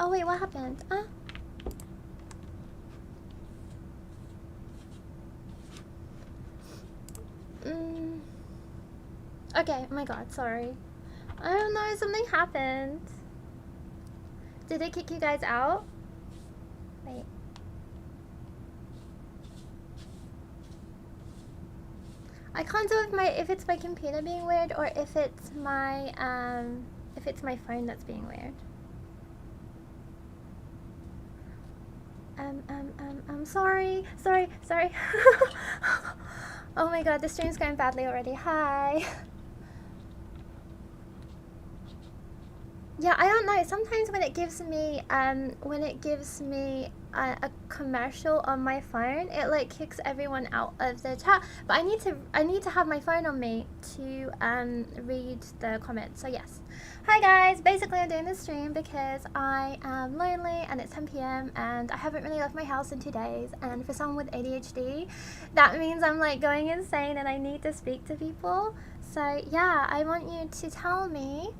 Oh wait, what happened? Okay, oh my god, sorry. I don't know, something happened. Did they kick you guys out? Wait. I can't tell if it's my computer being weird or if it's my phone that's being weird. I'm sorry. Oh my god, the stream's going badly already. Hi. Yeah, I don't know. Sometimes when it gives me a commercial on my phone, it like kicks everyone out of the chat. But I need to have my phone on me to read the comments. So yes. Hi guys. Basically, I'm doing this stream because I am lonely and it's 10 p.m. and I haven't really left my house in 2 days. And for someone with ADHD, that means I'm like going insane and I need to speak to people. So yeah, I want you to tell me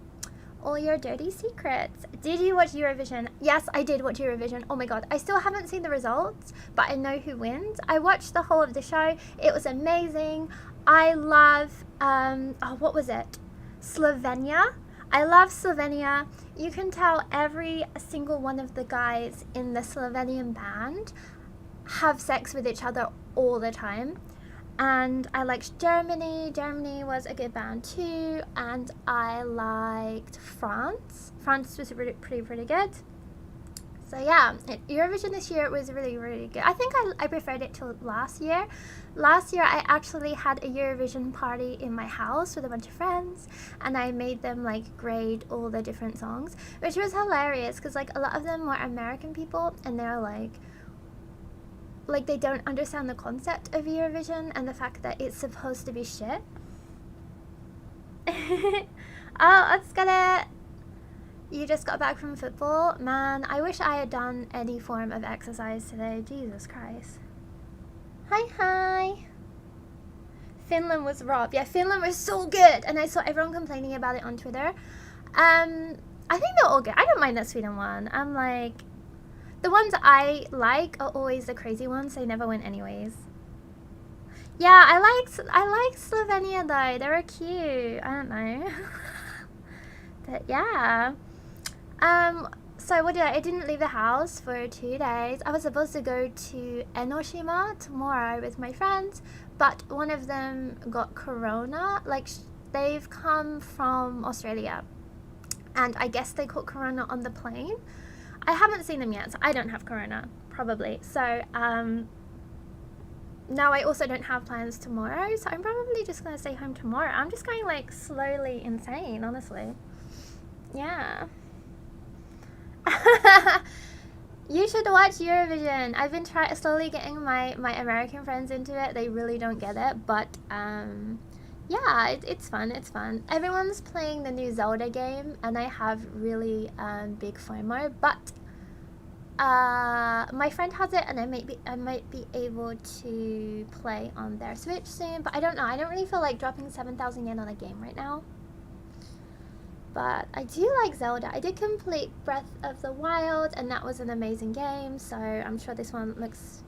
all your dirty secrets. Did you watch Eurovision? Yes, I did watch Eurovision. Oh my god, I still haven't seen the results, but I know who wins. I watched the whole of the show. It was amazing. I love, what was it? Slovenia. I love Slovenia. You can tell every single one of the guys in the Slovenian band have sex with each other all the time. And I liked Germany. Germany was a good band too. And I liked France. France was pretty good. So yeah, Eurovision this year was really good. I think I preferred it to last year. Last year I actually had a Eurovision party in my house with a bunch of friends. And I made them like grade all the different songs. Which was hilarious because like a lot of them were American people. And they're like they don't understand the concept of Eurovision and the fact that it's supposed to be shit. Oh, let's get it. You just got back from football? Man, I wish I had done any form of exercise today. Jesus Christ. Hi. Finland was robbed. Yeah, Finland was so good. And I saw everyone complaining about it on Twitter. I think they're all good. I don't mind that Sweden won. I'm like, the ones I like are always the crazy ones. They never win anyways. Yeah, I like Slovenia though. They were cute. I don't know. But yeah. So what did I didn't leave the house for 2 days. I was supposed to go to Enoshima tomorrow with my friends, but one of them got corona. Like they've come from Australia, and I guess they caught corona on the plane. I haven't seen them yet, so I don't have corona, probably. So, now I also don't have plans tomorrow, so I'm probably just going to stay home tomorrow. I'm just going, like, slowly insane, honestly. Yeah. You should watch Eurovision. I've been slowly getting my American friends into it. They really don't get it, but, yeah, it's fun. Everyone's playing the new Zelda game, and I have really big FOMO, but my friend has it, and I might be able to play on their Switch soon, but I don't know. I don't really feel like dropping 7,000 yen on a game right now. But I do like Zelda. I did complete Breath of the Wild, and that was an amazing game, so I'm sure this one looks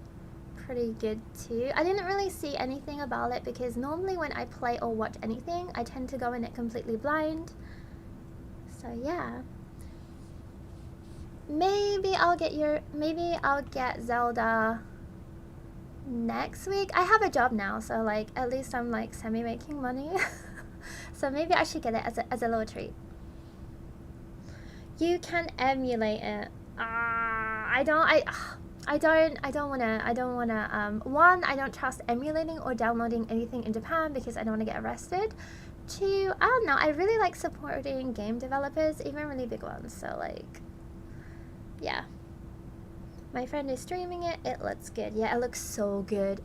pretty good too. I didn't really see anything about it because normally when I play or watch anything, I tend to go in it completely blind. So yeah. Maybe I'll get Zelda next week. I have a job now, so like at least I'm like semi-making money. So maybe I should get it as a little treat. You can emulate it. I don't wanna, one, I don't trust emulating or downloading anything in Japan because I don't want to get arrested. Two, I don't know, I really like supporting game developers, even really big ones, so like, yeah. My friend is streaming it. It looks good. Yeah, it looks so good.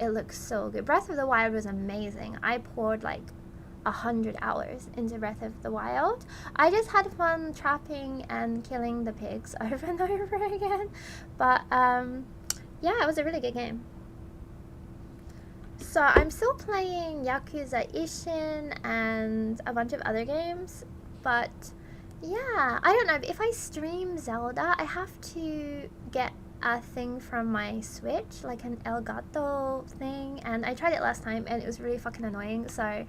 Breath of the Wild was amazing. I poured like 100 hours into Breath of the Wild. I just had fun trapping and killing the pigs over and over again. But yeah, it was a really good game. So I'm still playing Yakuza Ishin and a bunch of other games, but Yeah, I don't know. If I stream Zelda, I have to get a thing from my Switch, like an Elgato thing, and I tried it last time and it was really fucking annoying, so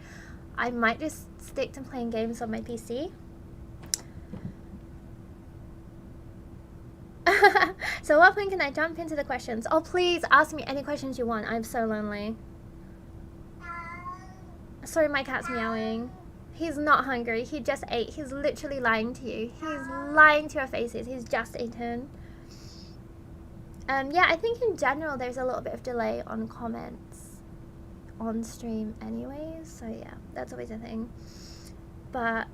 I might just stick to playing games on my PC. So what point can I jump into the questions? Oh, please ask me any questions you want. I'm so lonely. Sorry, my cat's meowing. He's not hungry. He just ate. He's literally lying to you. He's lying to your faces. He's just eaten. Yeah, I think in general there's a little bit of delay on comments on stream anyways. So yeah, that's always a thing. But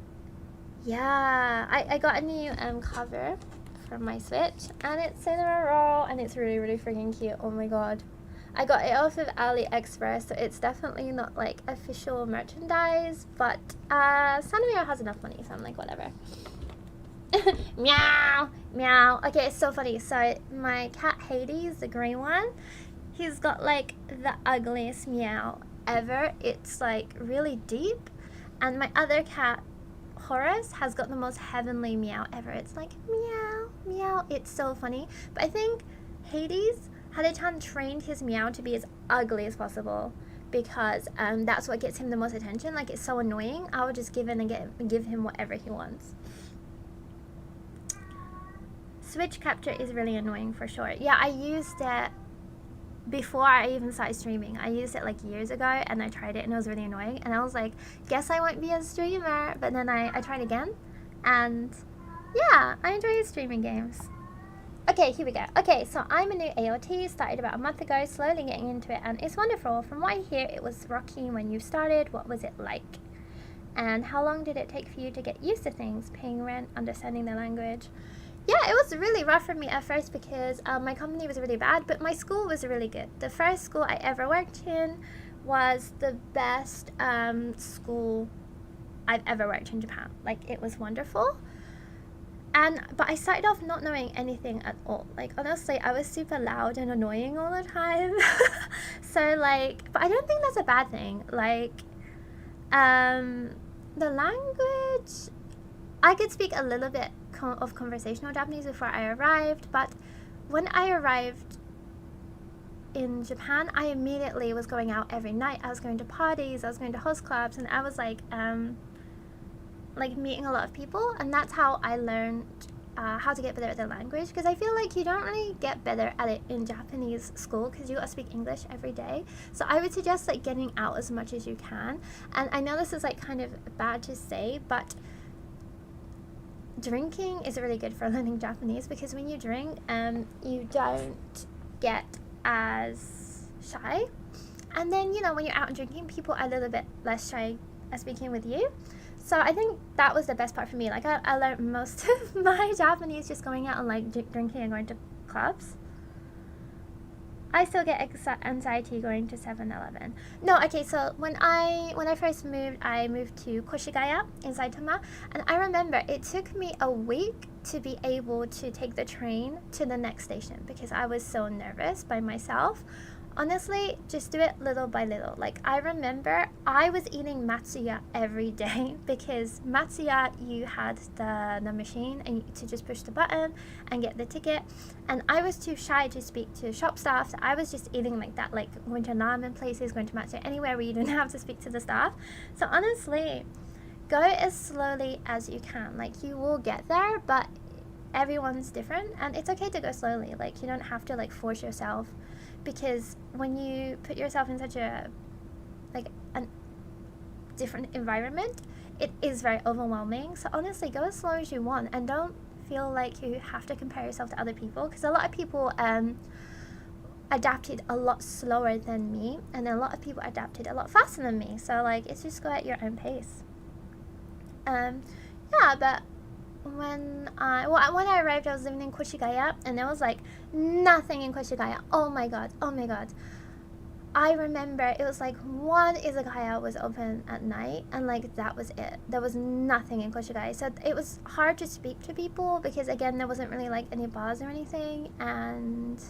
yeah, I got a new cover from my Switch, and it's Cinema Roll, and it's really, really freaking cute. Oh my god. I got it off of AliExpress, so it's definitely not like official merchandise, but Sanrio has enough money, so I'm like, whatever. Meow, meow. Okay, it's so funny. So my cat Hades, the green one, he's got like the ugliest meow ever. It's like really deep, and my other cat Horace has got the most heavenly meow ever. It's like meow, meow. It's so funny. But I think Hades had a time trained his meow to be as ugly as possible, because that's what gets him the most attention. Like, it's so annoying. I would just give in and give him whatever he wants. Switch capture is really annoying for sure. Yeah, I used it before I even started streaming. I used it like years ago, and I tried it and it was really annoying, and I was like, guess I won't be a streamer. But then I tried again, and yeah, I enjoy streaming games. Okay, here we go. Okay, so I'm a new AOT, started about a month ago, slowly getting into it, and it's wonderful. From what I hear, it was rocky when you started. What was it like? And how long did it take for you to get used to things, paying rent, understanding the language? Yeah, it was really rough for me at first because my company was really bad, but my school was really good. The first school I ever worked in was the best school I've ever worked in Japan. Like, it was wonderful. But I started off not knowing anything at all. Like, honestly, I was super loud and annoying all the time. So, like, but I don't think that's a bad thing. Like, the language, I could speak a little bit of conversational Japanese before I arrived, but when I arrived in Japan, I immediately was going out every night. I was going to parties, I was going to host clubs, and I was like meeting a lot of people, and that's how I learned how to get better at the language, because I feel like you don't really get better at it in Japanese school because you gotta speak English every day. So I would suggest like getting out as much as you can. And I know this is like kind of bad to say, but drinking is really good for learning Japanese, because when you drink, you don't get as shy, and then, you know, when you're out and drinking, people are a little bit less shy speaking with you. So I think that was the best part for me. Like, I learned most of my Japanese just going out and like drinking and going to clubs. I still get anxiety going to 7-Eleven. No, okay, so when I first moved, I moved to Koshigaya in Saitama, and I remember it took me a week to be able to take the train to the next station because I was so nervous by myself. Honestly, just do it little by little. Like, I remember I was eating matsuya every day because matsuya, you had the machine and to just push the button and get the ticket. And I was too shy to speak to shop staff, so I was just eating like that, like going to ramen places, going to matsuya, anywhere where you didn't have to speak to the staff. So honestly, go as slowly as you can. Like, you will get there, but everyone's different, and it's okay to go slowly. Like, you don't have to like force yourself, because when you put yourself in such a different environment, it is very overwhelming. So honestly, go as slow as you want, and don't feel like you have to compare yourself to other people, because a lot of people adapted a lot slower than me, and a lot of people adapted a lot faster than me. So like, it's just go at your own pace. Yeah, but when I arrived, I was living in Koshigaya, and there was like nothing in Koshigaya. Oh my god. I remember it was like one izakaya was open at night, and like that was it. There was nothing in Koshigaya, so it was hard to speak to people because, again, there wasn't really like any bars or anything, and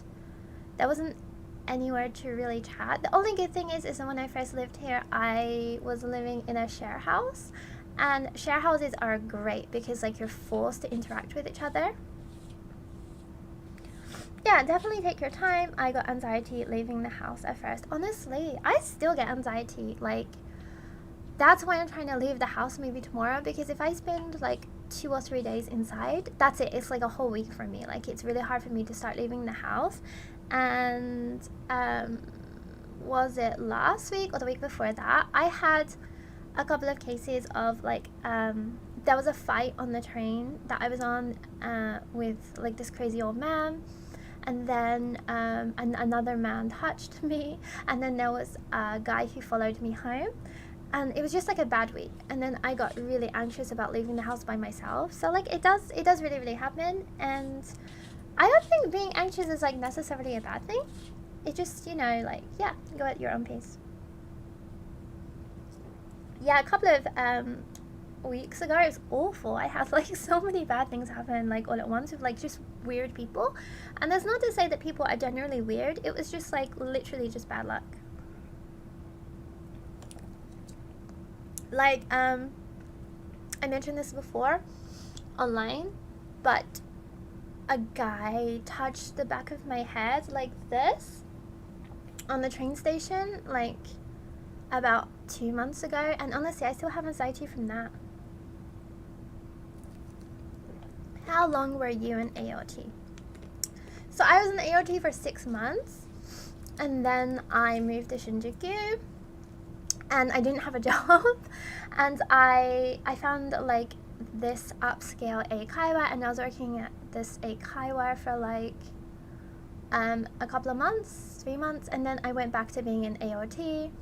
there wasn't anywhere to really chat. The only good thing is that when I first lived here, I was living in a share house, And share houses are great because like you're forced to interact with each other. Yeah, definitely take your time. I got anxiety leaving the house at first. Honestly, I still get anxiety. Like, that's why I'm trying to leave the house maybe tomorrow, because if I spend like 2 or 3 days inside, that's it. It's like a whole week for me. Like, it's really hard for me to start leaving the house. And was it last week or the week before that, I had a couple of cases of like there was a fight on the train that I was on with like this crazy old man, and then another man touched me, and then there was a guy who followed me home, and it was just like a bad week. And then I got really anxious about leaving the house by myself. So like it does really happen. And I don't think being anxious is like necessarily a bad thing. It just, you know, like, yeah, go at your own pace. Yeah, a couple of weeks ago, it was awful. I had like so many bad things happen like all at once with like just weird people. And that's not to say that people are generally weird. It was just like literally just bad luck. Like I mentioned this before online, but a guy touched the back of my head like this on the train station like about 2 months ago, and honestly I still have anxiety from that. How long were you in AOT? So I was in AOT for 6 months, and then I moved to Shinjuku, and I didn't have a job, and I found like this upscale eikaiwa, and I was working at this eikaiwa for like a couple of months, 3 months, and then I went back to being in AOT.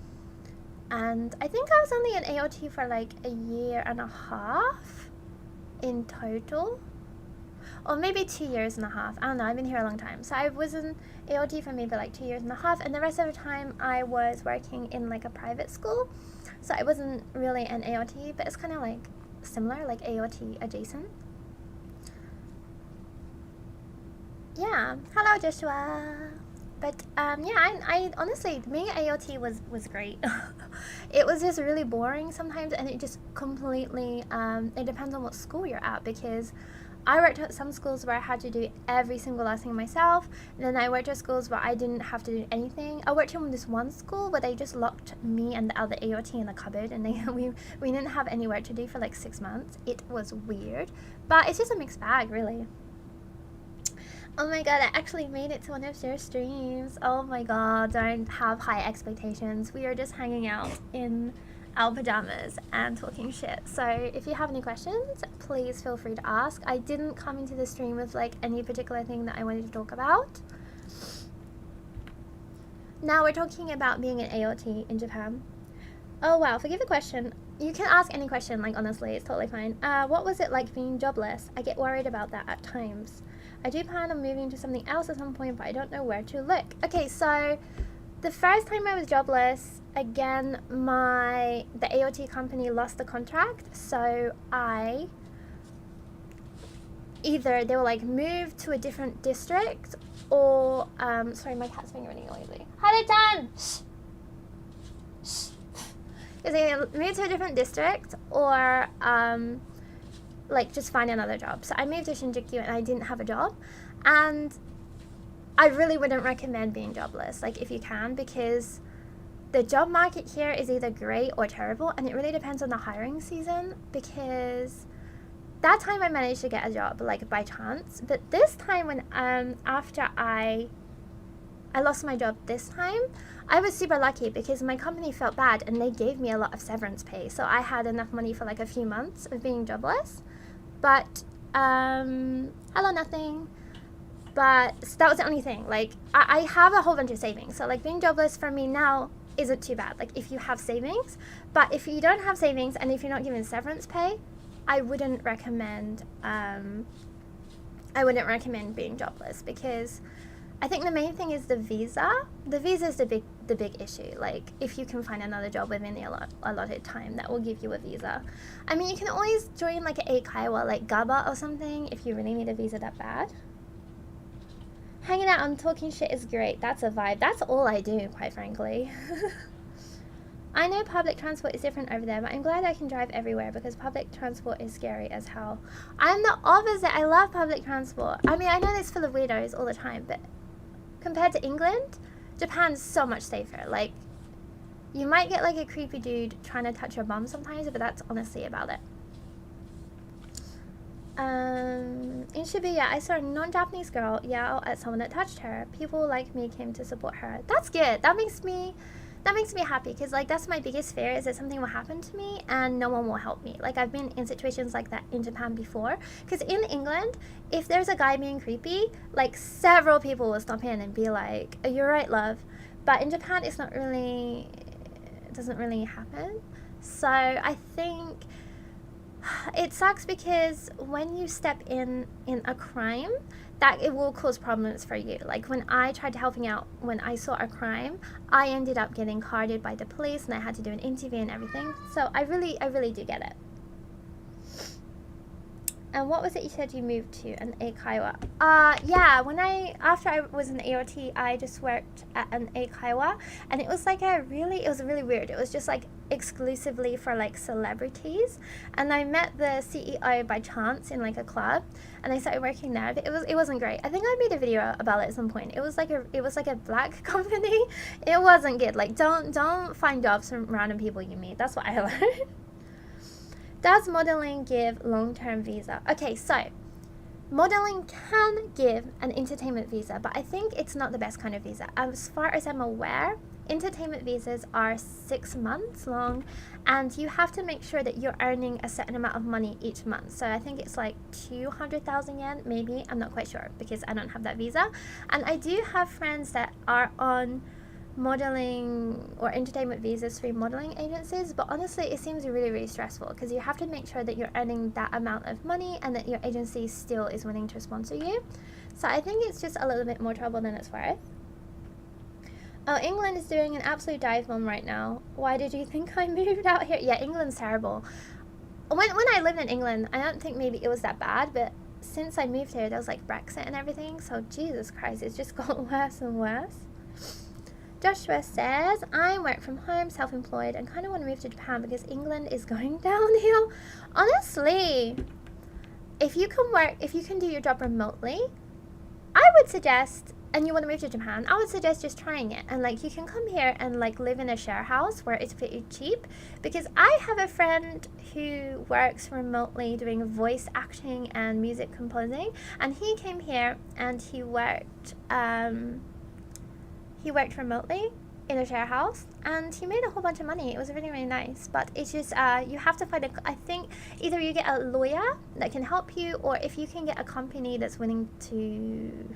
And I think I was only in AOT for like a year and a half in total, or maybe 2 years and a half. I don't know, I've been here a long time. So I was in AOT for maybe like 2 years and a half, and the rest of the time I was working in like a private school. So I wasn't really in AOT, but it's kind of like similar, like AOT adjacent. Yeah, hello Joshua. But yeah, I honestly, being at AOT was great. It was just really boring sometimes, and it just completely, it depends on what school you're at, because I worked at some schools where I had to do every single last thing myself, and then I worked at schools where I didn't have to do anything. I worked in this one school where they just locked me and the other AOT in the cupboard, and we didn't have any work to do for like 6 months. It was weird, but it's just a mixed bag, really. Oh my god, I actually made it to one of your streams. Oh my god, don't have high expectations. We are just hanging out in our pajamas and talking shit. So if you have any questions, please feel free to ask. I didn't come into the stream with like any particular thing that I wanted to talk about. Now we're talking about being an AOT in Japan. Oh wow, forgive the question. You can ask any question, like honestly, it's totally fine. What was it like being jobless? I get worried about that at times. I do plan on moving to something else at some point, but I don't know where to look. Okay, so the first time I was jobless, again, the AOT company lost the contract, so either they were like moved to a different district, or sorry, my cat's being really noisy. Hare-chan! Shh! Shh! Because they moved to a different district, or like just find another job. So I moved to Shinjuku and I didn't have a job, and I really wouldn't recommend being jobless, like if you can, because the job market here is either great or terrible, and it really depends on the hiring season. Because that time I managed to get a job like by chance, but this time when after I lost my job this time, I was super lucky because my company felt bad and they gave me a lot of severance pay, so I had enough money for like a few months of being jobless. But hello nothing. But so that was the only thing. Like I have a whole bunch of savings, so like being jobless for me now isn't too bad, like if you have savings. But if you don't have savings and if you're not given severance pay, I wouldn't recommend being jobless, because I think the main thing is the visa. The visa is the big issue. Like if you can find another job within the allotted time, that will give you a visa. I mean, you can always join like an eikaiwa, like GABA or something, if you really need a visa that bad. Hanging out and talking shit is great. That's a vibe. That's all I do, quite frankly. I know public transport is different over there, but I'm glad I can drive everywhere because public transport is scary as hell. I'm the opposite. I love public transport. I mean, I know it's full of weirdos all the time, but compared to England, Japan's so much safer. Like, you might get like a creepy dude trying to touch your bum sometimes, but that's honestly about it. In Shibuya, I saw a non-Japanese girl yell at someone that touched her. People like me came to support her. That's good. That makes me happy because like that's my biggest fear, is that something will happen to me and no one will help me. Like I've been in situations like that in Japan before, because in England, if there's a guy being creepy, like several people will stop in and be like, oh, you're right, love. But in Japan, it doesn't really happen. So I think it sucks because when you step in a crime, that it will cause problems for you. Like when I tried helping out when I saw a crime, I ended up getting carded by the police and I had to do an interview and everything. So I really do get it. And what was it you said you moved to? An eikaiwa. Yeah, after I was in AOT, I just worked at an eikaiwa, and it was really weird. It was just like exclusively for like celebrities, and I met the CEO by chance in like a club, and I started working there. But it wasn't great. I think I made a video about it at some point. It was like a black company. It wasn't good. Like don't find jobs from random people you meet. That's what I learned. Does modeling give long-term visa? Okay, so modeling can give an entertainment visa, but I think it's not the best kind of visa. As far as I'm aware, entertainment visas are 6 months long, and you have to make sure that you're earning a certain amount of money each month. So I think it's like 200,000 yen, maybe. I'm not quite sure because I don't have that visa. And I do have friends that are on modeling or entertainment visas through modeling agencies, but honestly it seems really stressful because you have to make sure that you're earning that amount of money and that your agency still is willing to sponsor you. So I think it's just a little bit more trouble than it's worth. Oh, England is doing an absolute dive bomb right now. Why did you think I moved out here? Yeah, England's terrible. When I lived in England, I don't think maybe it was that bad, but since I moved here there was like Brexit and everything, so Jesus Christ, it's just got worse and worse. Joshua says, I work from home, self-employed, and kind of want to move to Japan because England is going downhill. Honestly, if you can do your job remotely, I would suggest, and you want to move to Japan, I would suggest just trying it. And like you can come here and like live in a share house where it's pretty cheap, because I have a friend who works remotely doing voice acting and music composing, and he came here and he worked remotely in a share house and he made a whole bunch of money. It was really nice, but it's just you have to find I think either you get a lawyer that can help you, or if you can get a company that's willing to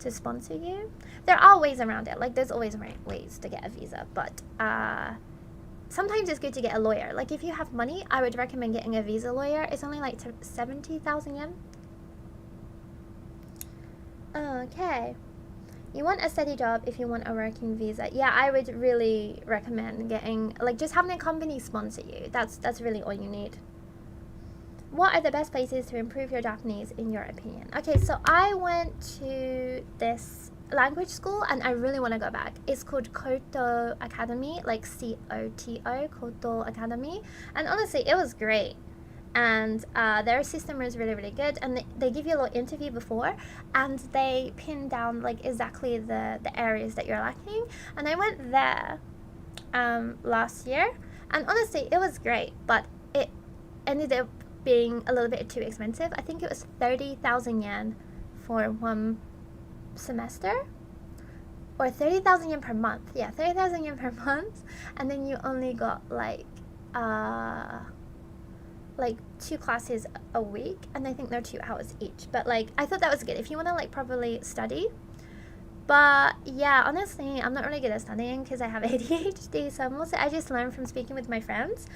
sponsor you. There are ways around it. Like there's always ways to get a visa, but sometimes it's good to get a lawyer. Like if you have money, I would recommend getting a visa lawyer. It's only like 70,000 yen. Okay. You want a steady job if you want a working visa. Yeah, I would really recommend getting, like, just having a company sponsor you. That's really all you need. What are the best places to improve your Japanese in your opinion? Okay, so I went to this language school and I really want to go back. It's called Koto Academy, like C-O-T-O, Koto Academy. And honestly, it was great. And their system is really good, and they give you a little interview before, and they pin down like exactly the areas that you're lacking. And I went there last year, and honestly it was great, but it ended up being a little bit too expensive. I think it was 30,000 yen for one semester, or 30,000 yen per month. Yeah, 30,000 yen per month, and then you only got like 2 classes a week, and I think they're 2 hours each. But like I thought that was good if you want to like properly study. But yeah, honestly I'm not really good at studying because I have ADHD, so mostly I just learn from speaking with my friends.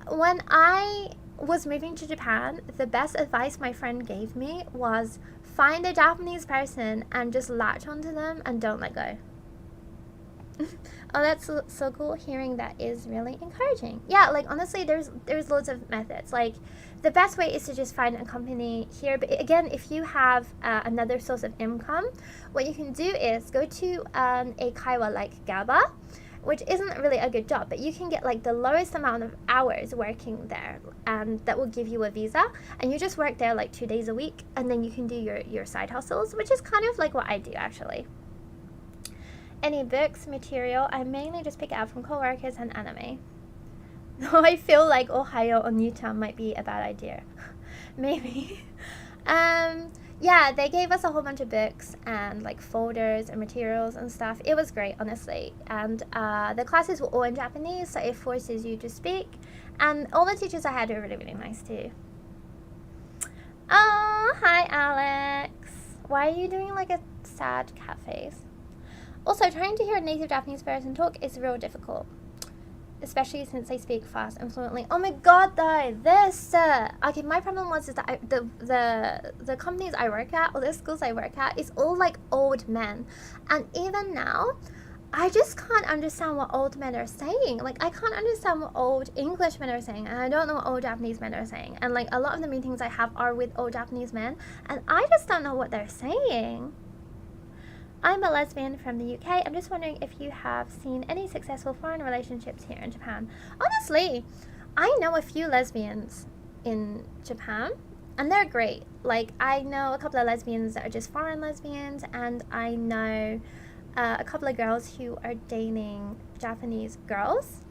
When I was moving to Japan, the best advice my friend gave me was find a Japanese person and just latch onto them and don't let go. Oh, that's so cool. Hearing that is really encouraging. Yeah, like honestly there's loads of methods. Like the best way is to just find a company here, but again, if you have another source of income, what you can do is go to a eikaiwa like GABA, which isn't really a good job, but you can get like the lowest amount of hours working there, and that will give you a visa, and you just work there like 2 days a week, and then you can do your side hustles, which is kind of like what I do actually. Any books, material? I mainly just pick it up from coworkers and anime. Though I feel like Ohio or Newtown might be a bad idea. Maybe. Yeah, they gave us a whole bunch of books and like folders and materials and stuff. It was great, honestly. And the classes were all in Japanese, so it forces you to speak. And all the teachers I had were really, really nice too. Oh, hi Alex. Why are you doing like a sad cat face? Also, trying to hear a native Japanese person talk is real difficult, especially since they speak fast and fluently. Oh my god, though, this okay, my problem was is that the companies I work at, or the schools I work at, is all like old men, and even now I just can't understand what old men are saying. Like, I can't understand what old English men are saying, and I don't know what old Japanese men are saying, and like a lot of the meetings I have are with old Japanese men, and I just don't know what they're saying. I'm a lesbian from the UK. I'm just wondering if you have seen any successful foreign relationships here in Japan. Honestly, I know a few lesbians in Japan, and they're great. Like, I know a couple of lesbians that are just foreign lesbians, and I know a couple of girls who are dating Japanese girls.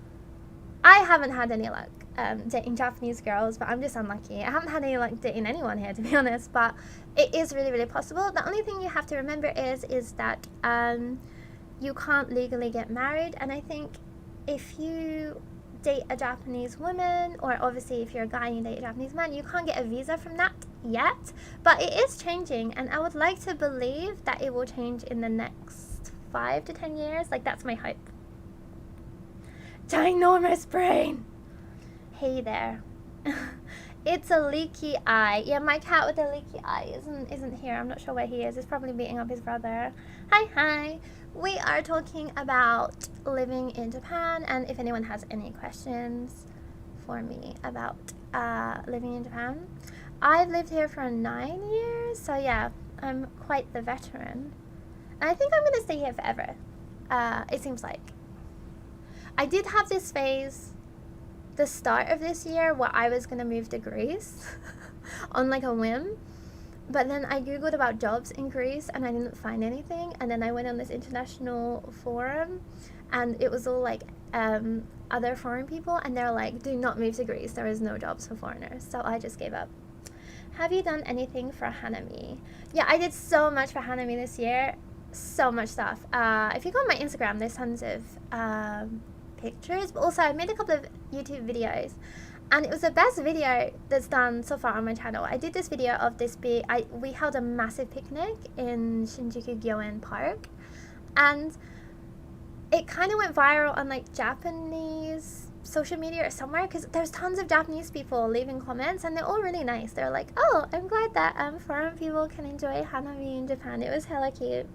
I haven't had any luck dating Japanese girls, but I'm just unlucky. I haven't had any luck dating anyone here, to be honest, but it is really, really possible. The only thing you have to remember is that you can't legally get married, and I think if you date a Japanese woman, or obviously if you're a guy and you date a Japanese man, you can't get a visa from that yet, but it is changing, and I would like to believe that it will change in the next 5 to 10 years. Like, that's my hope. Ginormous brain. Hey there. It's a leaky eye. Yeah, my cat with a leaky eye isn't here. I'm not sure where he is. He's probably beating up his brother. Hi. We are talking about living in Japan, and if anyone has any questions for me about living in Japan. I've lived here for 9 years, so yeah, I'm quite the veteran. And I think I'm gonna stay here forever. It seems like. I did have this phase the start of this year where I was gonna move to Greece on like a whim, but then I googled about jobs in Greece and I didn't find anything, and then I went on this international forum and it was all like other foreign people, and they're like, do not move to Greece, there is no jobs for foreigners. So I just gave up. Have you done anything for Hanami? Yeah, I did so much for Hanami this year, so much stuff. If you go on my Instagram, there's tons of pictures, but also I made a couple of YouTube videos, and it was the best video that's done so far on my channel. I did this video of this we held a massive picnic in Shinjuku Gyoen Park, and it kind of went viral on like Japanese social media or somewhere, because there's tons of Japanese people leaving comments, and they're all really nice. They're like, oh, I'm glad that foreign people can enjoy Hanami in Japan. It was hella cute.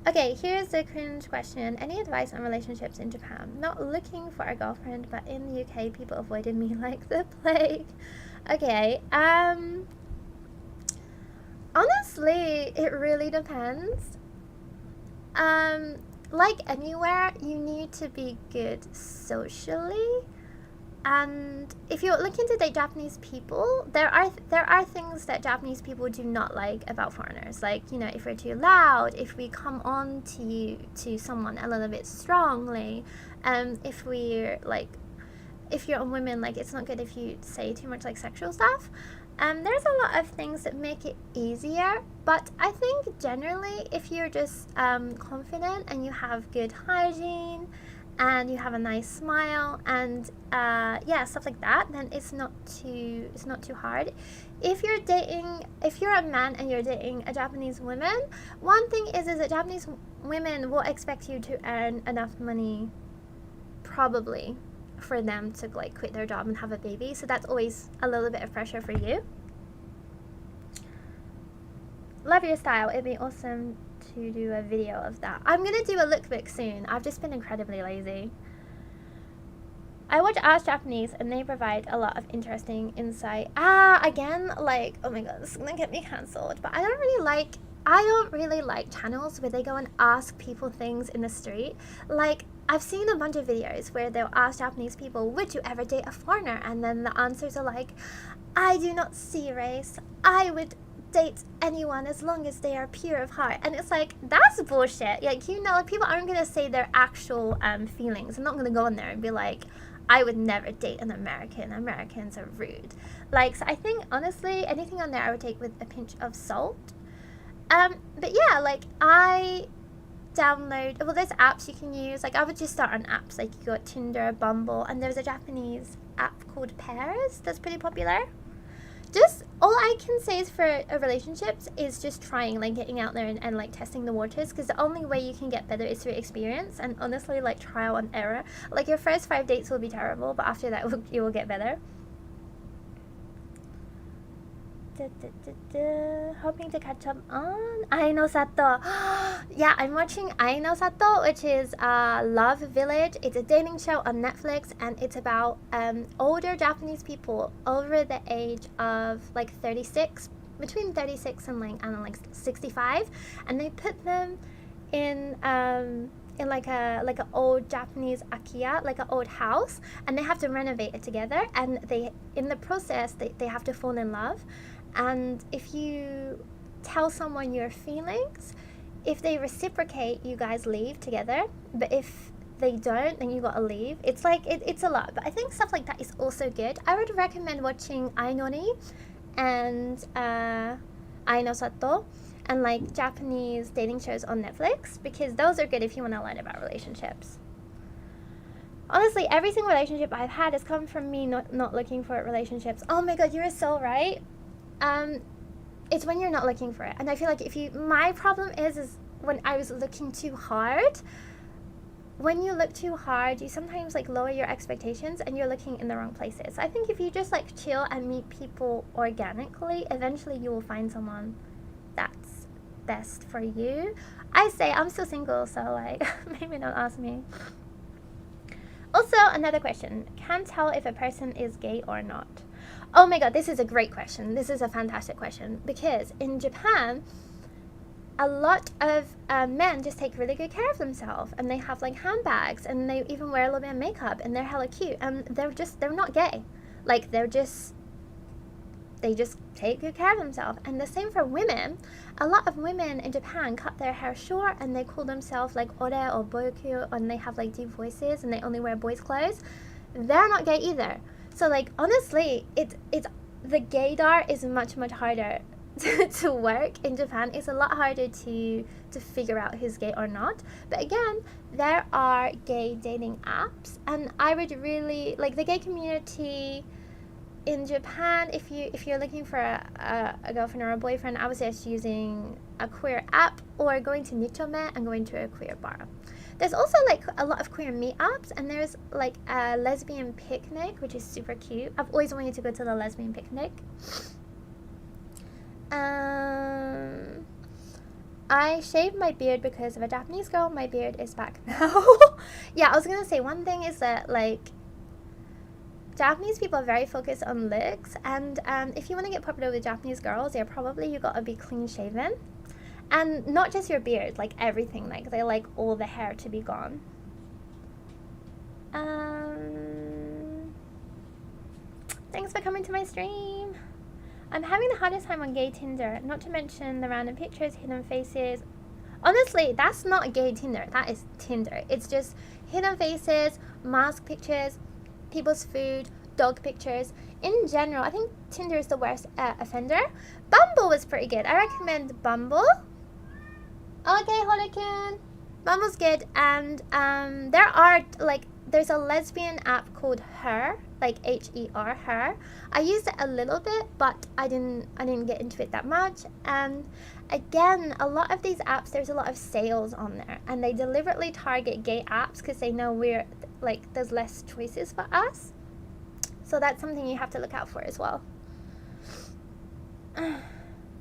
Okay, here's the cringe question. Any advice on relationships in Japan? Not looking for a girlfriend, but in the UK, people avoided me like the plague. Okay, honestly, it really depends. Like anywhere, you need to be good socially. And if you're looking to date Japanese people, there are things that Japanese people do not like about foreigners. Like, you know, if we're too loud, if we come on to someone a little bit strongly, if you're a woman, like, it's not good if you say too much like sexual stuff. There's a lot of things that make it easier, but I think generally if you're just confident and you have good hygiene and you have a nice smile and yeah, stuff like that, then it's not too hard. If you're a man and you're dating a Japanese woman, one thing is that Japanese women will expect you to earn enough money, probably, for them to like quit their job and have a baby. So that's always a little bit of pressure for you. Love your style. It'd be awesome to do a video of that. I'm gonna do a lookbook soon. I've just been incredibly lazy. I watch Ask Japanese and they provide a lot of interesting insight. Again, like, oh my god, this is gonna get me cancelled, but I don't really like I don't really like channels where they go and ask people things in the street. Like, I've seen a bunch of videos where they'll ask Japanese people, would you ever date a foreigner? And then the answers are like, I do not see race. I would date anyone as long as they are pure of heart. And it's like, that's bullshit. Like, you know, people aren't going to say their actual feelings. I'm not going to go in there and be like, I would never date an American. Americans are rude. Like, so I think, honestly, anything on there I would take with a pinch of salt. But yeah, like, I download, well, there's apps you can use. Like, I would just start on apps. Like, you got Tinder, Bumble, and there's a Japanese app called Pairs that's pretty popular. Just, all I can say is for relationships is just trying, like, getting out there and like, testing the waters, because the only way you can get better is through experience, and honestly, like, trial and error. Like, your first 5 dates will be terrible, but after that, you will get better. Hoping to catch up on Aino Sato. Yeah, I'm watching Aino Sato, which is Love Village. It's a dating show on Netflix, and it's about older Japanese people over the age of like 36, between 36 and like, I don't know, like 65, and they put them in like an old Japanese akiya, like an old house, and they have to renovate it together, and they, in the process, they have to fall in love. And if you tell someone your feelings, if they reciprocate, you guys leave together. But if they don't, then you gotta leave. It's like, it's a lot. But I think stuff like that is also good. I would recommend watching Ainori and Aino Sato and like Japanese dating shows on Netflix, because those are good if you want to learn about relationships. Honestly, every single relationship I've had has come from me not looking for relationships. Oh my god, you're so right. It's when you're not looking for it. And I feel like my problem is when I was looking too hard. When you look too hard, you sometimes like lower your expectations and you're looking in the wrong places. I think if you just like chill and meet people organically, eventually you will find someone that's best for you. I say I'm still single, so like maybe don't ask me. Also, another question. Can't tell if a person is gay or not. Oh my god, this is a great question. This is a fantastic question, because in Japan, a lot of men just take really good care of themselves, and they have like handbags, and they even wear a little bit of makeup, and they're hella cute, and they're not gay. Like, they just take good care of themselves. And the same for women. A lot of women in Japan cut their hair short, and they call themselves like ore or boyokyu, and they have like deep voices, and they only wear boys' clothes. They're not gay either. So like, honestly, it's the gaydar is much harder to work in Japan. It's a lot harder to figure out who's gay or not. But again, there are gay dating apps, and I would really like the gay community in Japan. If you're looking for a girlfriend or a boyfriend, I would suggest using a queer app or going to Nichome and going to a queer bar. There's also like a lot of queer meetups, and there's like a lesbian picnic, which is super cute. I've always wanted to go to the lesbian picnic. I shaved my beard because of a Japanese girl. My beard is back now. Yeah, I was gonna say, one thing is that like Japanese people are very focused on looks, and if you want to get popular with Japanese girls, you gotta be clean shaven. And not just your beard, like everything. Like, they like all the hair to be gone. Thanks for coming to my stream. I'm having the hardest time on gay Tinder, not to mention the random pictures, hidden faces. Honestly, that's not gay Tinder. That is Tinder. It's just hidden faces, mask pictures, people's food, dog pictures. In general, I think Tinder is the worst offender. Bumble was pretty good. I recommend Bumble. Okay, Hodakun. Bumble's good, and there's a lesbian app called Her, like H-E-R, Her. I used it a little bit, but I didn't get into it that much. And again, a lot of these apps, there's a lot of sales on there, and they deliberately target gay apps because they know there's less choices for us. So that's something you have to look out for as well.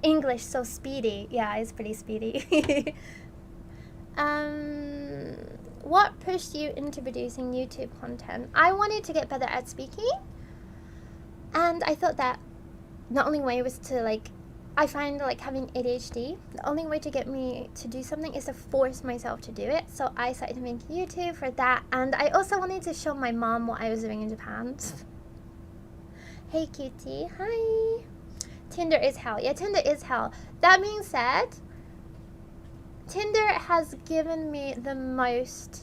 English so speedy. Yeah, it's pretty speedy. What pushed you into producing YouTube content? I wanted to get better at speaking, and I thought that the only way was to like I find like having ADHD, the only way to get me to do something is to force myself to do it. So I started to make YouTube for that, and I also wanted to show my mom what I was doing in Japan. Hey cutie, hi. Tinder is hell. Yeah, Tinder is hell. That being said, Tinder has given me the most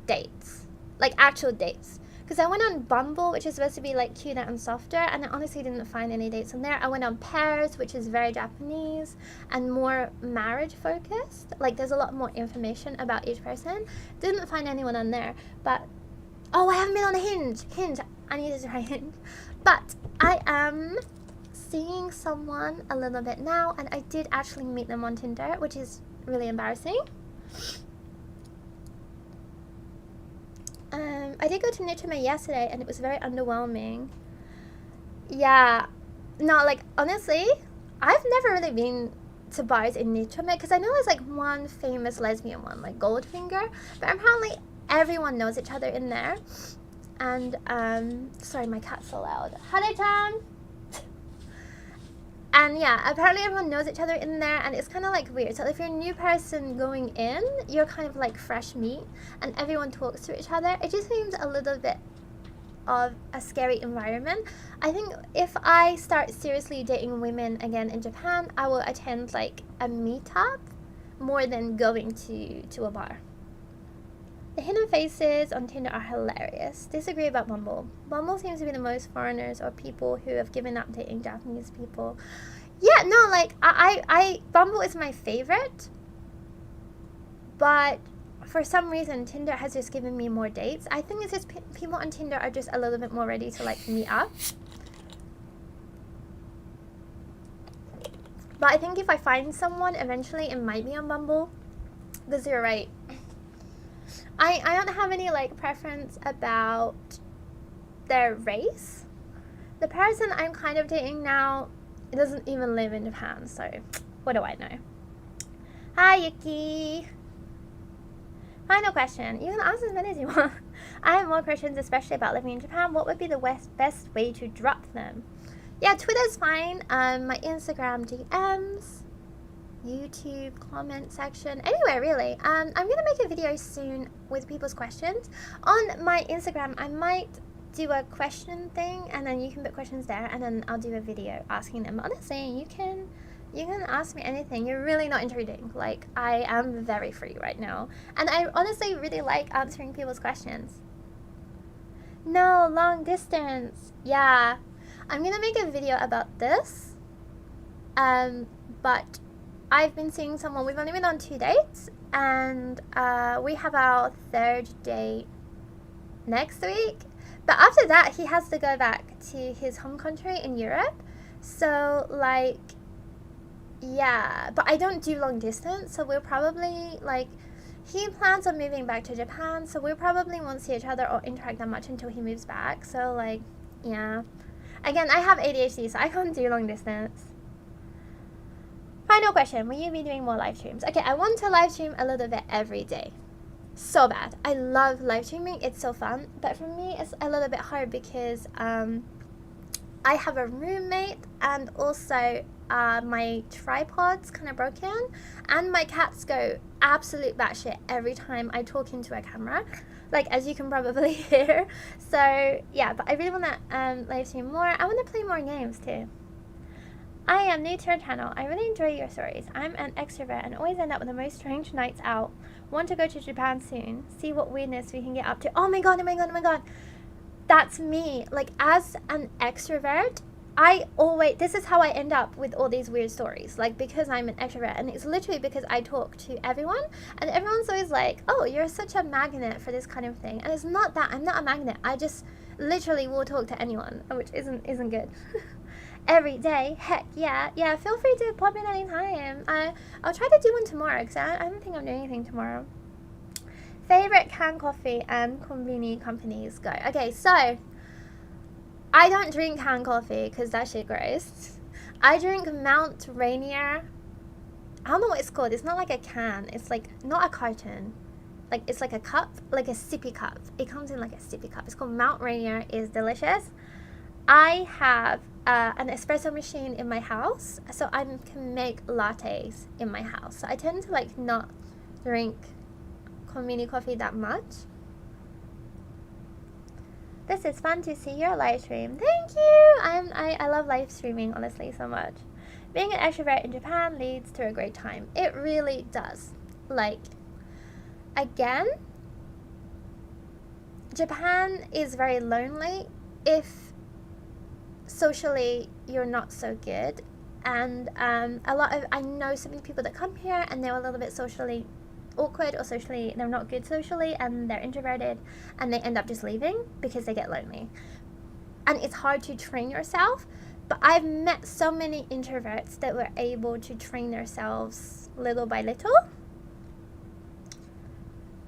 dates, like actual dates. Because I went on Bumble, which is supposed to be like cuter and softer, and I honestly didn't find any dates on there. I went on Pairs, which is very Japanese and more marriage focused. Like there's a lot more information about each person. Didn't find anyone on there. But oh, I haven't been on Hinge. I need to try Hinge. But I am seeing someone a little bit now, and I did actually meet them on Tinder, which is really embarrassing. I did go to Nichome yesterday, and it was very underwhelming. Yeah, no, like honestly, I've never really been to bars in Nichome because I know there's like one famous lesbian one, like Goldfinger, but apparently everyone knows each other in there. And sorry, my cat's so loud. Hare-chan. And yeah, apparently everyone knows each other in there, and it's kind of like weird. So if you're a new person going in, you're kind of like fresh meat, and everyone talks to each other. It just seems a little bit of a scary environment. I think if I start seriously dating women again in Japan, I will attend like a meetup more than going to a bar. The hidden faces on Tinder are hilarious. Disagree about Bumble. Bumble seems to be the most foreigners or people who have given up dating Japanese people. Yeah, no, like, I Bumble is my favorite. But for some reason, Tinder has just given me more dates. I think it's just people on Tinder are just a little bit more ready to, like, meet up. But I think if I find someone, eventually it might be on Bumble. Because you're right. I don't have any like preference about their race. The person I'm kind of dating now doesn't even live in Japan, so what do I know? Hi Yuki. Final question. You can ask as many as you want. I have more questions, especially about living in Japan. What would be the best way to drop them? Yeah, Twitter's fine. My Instagram DMs. YouTube comment section, anywhere really. I'm gonna make a video soon with people's questions on my Instagram. I might do a question thing, and then you can put questions there, and then I'll do a video asking them. Honestly, you can ask me anything. You're really not intruding. Like, I am very free right now, and I honestly really like answering people's questions. No, long distance. Yeah, I'm gonna make a video about this, but I've been seeing someone. We've only been on 2 dates, and we have our 3rd date next week. But after that, he has to go back to his home country in Europe. So, like, yeah. But I don't do long distance, so we'll probably, like, he plans on moving back to Japan, so we probably won't see each other or interact that much until he moves back. So, like, yeah. Again, I have ADHD, so I can't do long distance. Final question, will you be doing more live streams? Okay, I want to live stream a little bit every day. So bad. I love live streaming, it's so fun. But for me, it's a little bit hard because I have a roommate, and also my tripod's kind of broken, and my cats go absolute batshit every time I talk into a camera, like, as you can probably hear. So yeah, but I really want to live stream more. I want to play more games too. I am new to your channel. I really enjoy your stories. I'm an extrovert and always end up with the most strange nights out. Want to go to Japan soon. See what weirdness we can get up to. Oh my god, oh my god, oh my god. That's me. Like, as an extrovert, this is how I end up with all these weird stories. Like, because I'm an extrovert, and it's literally because I talk to everyone, and everyone's always like, oh, you're such a magnet for this kind of thing. And it's not that. I'm not a magnet. I just literally will talk to anyone, which isn't good. Every day, heck yeah. Yeah, feel free to pop in anytime. I'll try to do one tomorrow, because I don't think I'm doing anything tomorrow. Favorite canned coffee and conveni companies go. Okay, so I don't drink canned coffee because that shit gross. I drink Mount Rainier. I don't know what it's called. It's not like a can. It's like not a carton. Like, it's like a cup, like a sippy cup. It comes in like a sippy cup. It's called Mount Rainier. It's delicious. I have an espresso machine in my house, so I can make lattes in my house. So I tend to like not drink convenience coffee that much. This is fun to see your live stream. Thank you. I love live streaming honestly so much. Being an extrovert in Japan leads to a great time. It really does. Like, again, Japan is very lonely if socially you're not so good. And I know so many people that come here and they're a little bit socially awkward, or socially they're not good socially, and they're introverted, and they end up just leaving because they get lonely. And it's hard to train yourself, but I've met so many introverts that were able to train themselves little by little.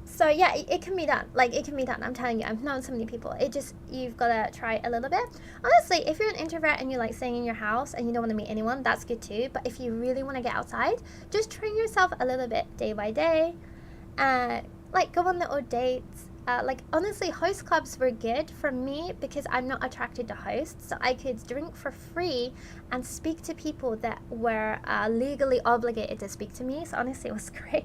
So yeah, it can be done. Like, it can be done. I'm telling you, I've known so many people. It just, you've got to try a little bit. Honestly, if you're an introvert and you like staying in your house and you don't want to meet anyone, that's good too. But if you really want to get outside, just train yourself a little bit day by day. Like, go on little dates. Like, honestly, host clubs were good for me because I'm not attracted to hosts. So I could drink for free and speak to people that were legally obligated to speak to me. So honestly, it was great.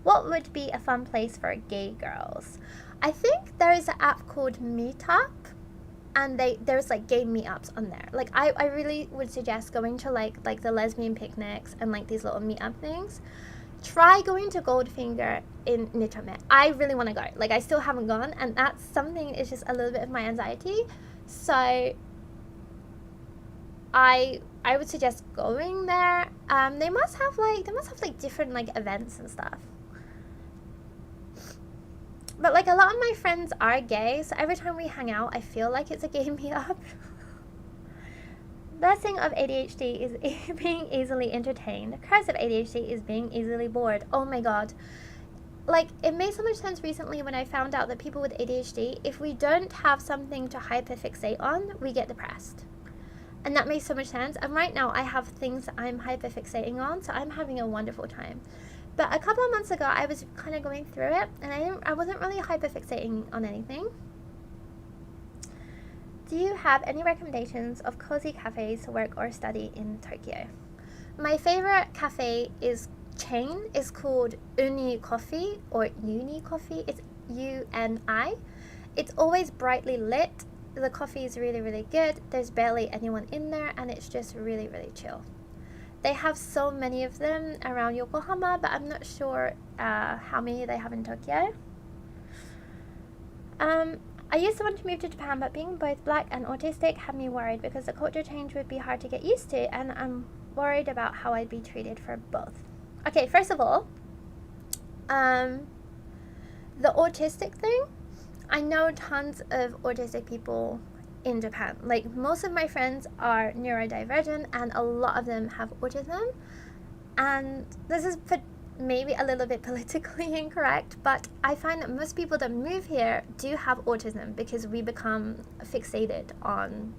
What would be a fun place for gay girls? I think there is an app called Meetup, and there's like gay meetups on there. Like, I really would suggest going to like the lesbian picnics and like these little meetup things. Try going to Goldfinger in Nichome. I really want to go. Like, I still haven't gone, and that's something, it's just a little bit of my anxiety. So I would suggest going there. They must have like different like events and stuff. But like, a lot of my friends are gay, so every time we hang out, I feel like it's a gay meetup. Blessing of ADHD is being easily entertained. Curse of ADHD is being easily bored. Oh my god. Like, it made so much sense recently when I found out that people with ADHD, if we don't have something to hyperfixate on, we get depressed. And that makes so much sense. And right now, I have things that I'm hyperfixating on, so I'm having a wonderful time. But a couple of months ago, I was kind of going through it, and I wasn't really hyperfixating on anything. Do you have any recommendations of cozy cafes to work or study in Tokyo? My favorite cafe is called Uni Coffee, or Uni Coffee. It's UNI. It's always brightly lit. The coffee is really, really good. There's barely anyone in there, and it's just really, really chill. They have so many of them around Yokohama, but I'm not sure how many they have in Tokyo. I used to want to move to Japan, but being both black and autistic had me worried because the culture change would be hard to get used to, and I'm worried about how I'd be treated for both. Okay, first of all, the autistic thing, I know tons of autistic people in Japan. Like, most of my friends are neurodivergent, and a lot of them have autism. And this is maybe a little bit politically incorrect, but I find that most people that move here do have autism because we become fixated on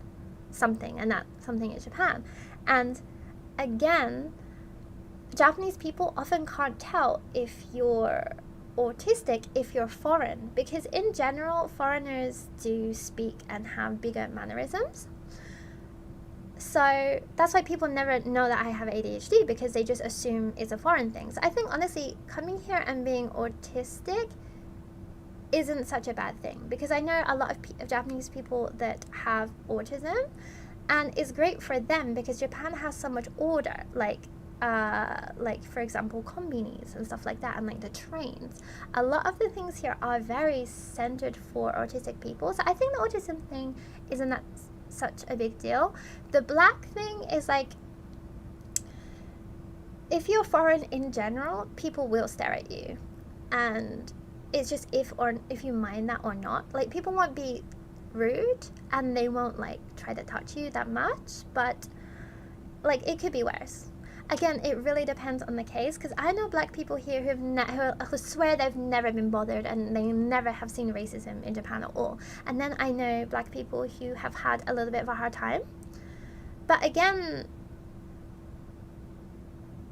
something, and that something is Japan. And again, Japanese people often can't tell if you're autistic if you're foreign, because in general foreigners do speak and have bigger mannerisms. So that's why people never know that I have ADHD, because they just assume it's a foreign thing. So I think honestly, coming here and being autistic isn't such a bad thing, because I know a lot of Japanese people that have autism, and it's great for them because Japan has so much order, like for example konbinis and stuff like that, and like the trains. A lot of the things here are very centered for autistic people, so I think the autism thing isn't that such a big deal. The black thing is like, if you're foreign in general, people will stare at you, and it's just if you mind that or not. Like, people won't be rude and they won't like try to touch you that much, but like it could be worse. Again, it really depends on the case, because I know black people here who swear they've never been bothered and they never have seen racism in Japan at all. And then I know black people who have had a little bit of a hard time. But again,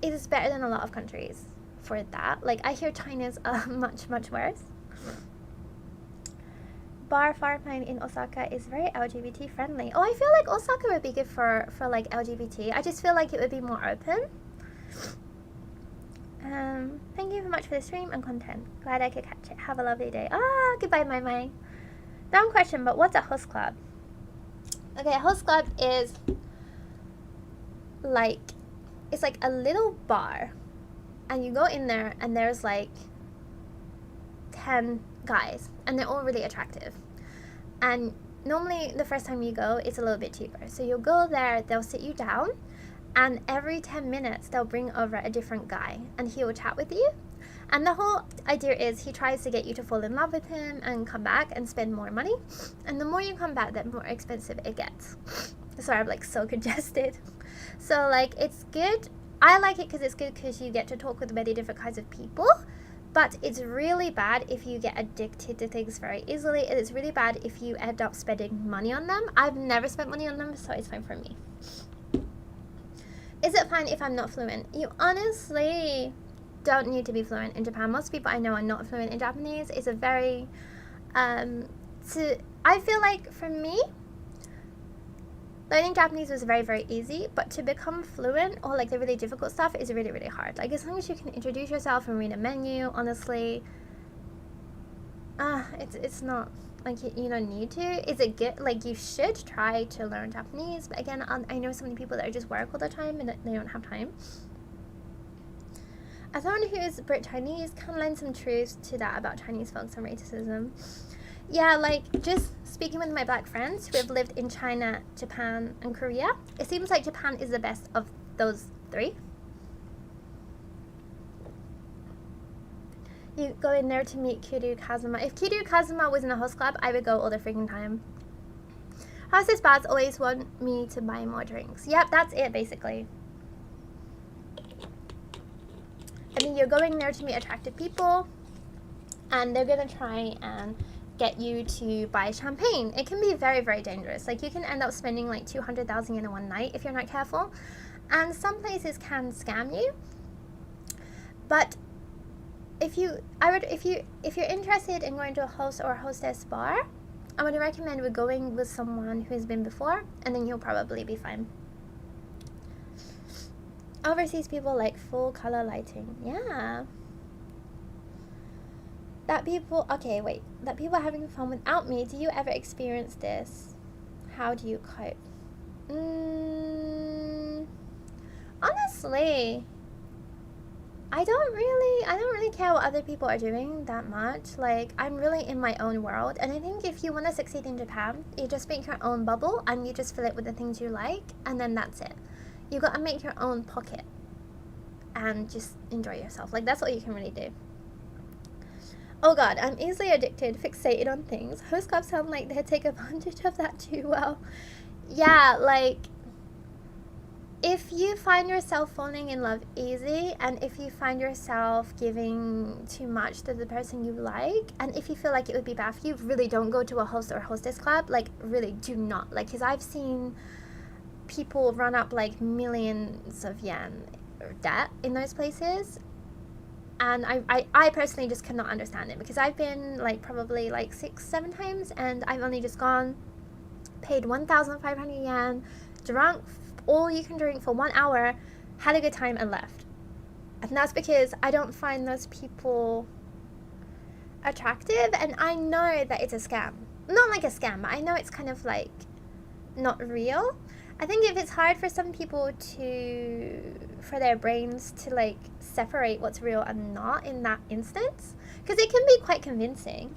it is better than a lot of countries for that. Like, I hear China's much, much worse. bar fireplace in Osaka is very LGBT friendly. Oh, I feel like Osaka would be good for like LGBT. I just feel like it would be more open. Thank you so much for the stream and content. Glad I could catch it. Have a lovely day. Ah, goodbye, my. Dumb question, but what's a host club? Okay, a host club is like, it's like a little bar, and you go in there and there's like 10 guys, and they're all really attractive. And normally the first time you go, it's a little bit cheaper. So you'll go there, they'll sit you down, and every 10 minutes they'll bring over a different guy, and he will chat with you. And the whole idea is he tries to get you to fall in love with him and come back and spend more money. And the more you come back, the more expensive it gets. Sorry, I'm like so congested. So like, it's good. I like it because it's good because you get to talk with many different kinds of people. But it's really bad if you get addicted to things very easily. And it's really bad if you end up spending money on them. I've never spent money on them, so it's fine for me. Is it fine if I'm not fluent? You honestly don't need to be fluent in Japan. Most people I know are not fluent in Japanese. It's a very, I feel like for me, learning Japanese was very, very easy, but to become fluent or like the really difficult stuff is really, really hard. Like as long as you can introduce yourself and read a menu, honestly, it's not like you don't need to. Is it good? Like you should try to learn Japanese, but again, I know so many people that just work all the time and they don't have time. As someone who is Brit Chinese, can lend some truths to that about Chinese folks and racism. Yeah, like just speaking with my black friends who have lived in China, Japan, and Korea, it seems like Japan is the best of those three. You go in there to meet Kiryu Kazuma. If Kiryu Kazuma was in a host club, I would go all the freaking time. Hostess bars always want me to buy more drinks. Yep, that's it basically. I mean, you're going there to meet attractive people, and they're gonna try and get you to buy champagne. It can be very, very dangerous. Like you can end up spending like 200,000 yen in one night if you're not careful. And some places can scam you. But if you're interested in going to a host or a hostess bar, I would recommend going with someone who's been before, and then you'll probably be fine. Overseas people like full color lighting. Yeah. That people are having fun without me. Do you ever experience this? How do you cope? Honestly, I don't really care what other people are doing that much. Like, I'm really in my own world, and I think if you want to succeed in Japan, you just make your own bubble and you just fill it with the things you like, and then that's it. You gotta make your own pocket and just enjoy yourself. Like, that's all you can really do. Oh god, I'm easily addicted, fixated on things. Host clubs sound like they take advantage of that too well. Yeah, like, if you find yourself falling in love easy, and if you find yourself giving too much to the person you like, and if you feel like it would be bad for you, really don't go to a host or hostess club. Like, really do not. Like, because I've seen people run up like millions of yen debt in those places, and I personally just cannot understand it, because I've been like probably like 6-7 times, and I've only just gone, paid 1,500 yen, drunk all you can drink for 1 hour, had a good time, and left. And that's because I don't find those people attractive, and I know that it's a scam. Not like a scam, but I know it's kind of like not real. I think if it's hard for some people for their brains to like separate what's real and not in that instance, because it can be quite convincing.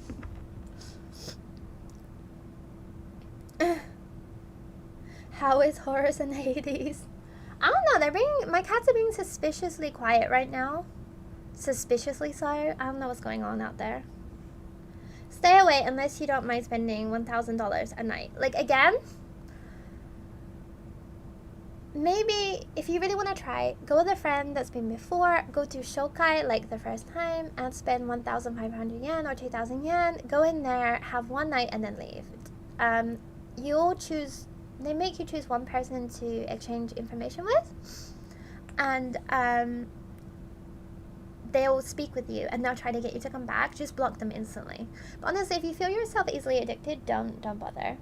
How is Horus and Hades? I don't know, my cats are being suspiciously quiet right now. Suspiciously so. I don't know what's going on out there. Stay away unless you don't mind spending $1,000 a night. Like, again, maybe if you really want to try, go with a friend that's been before, go to Shokai like the first time and spend 1,500 yen or 2,000 yen, go in there, have one night, and then leave. They make you choose one person to exchange information with, and they'll speak with you and they'll try to get you to come back, just block them instantly. But honestly, if you feel yourself easily addicted, don't bother.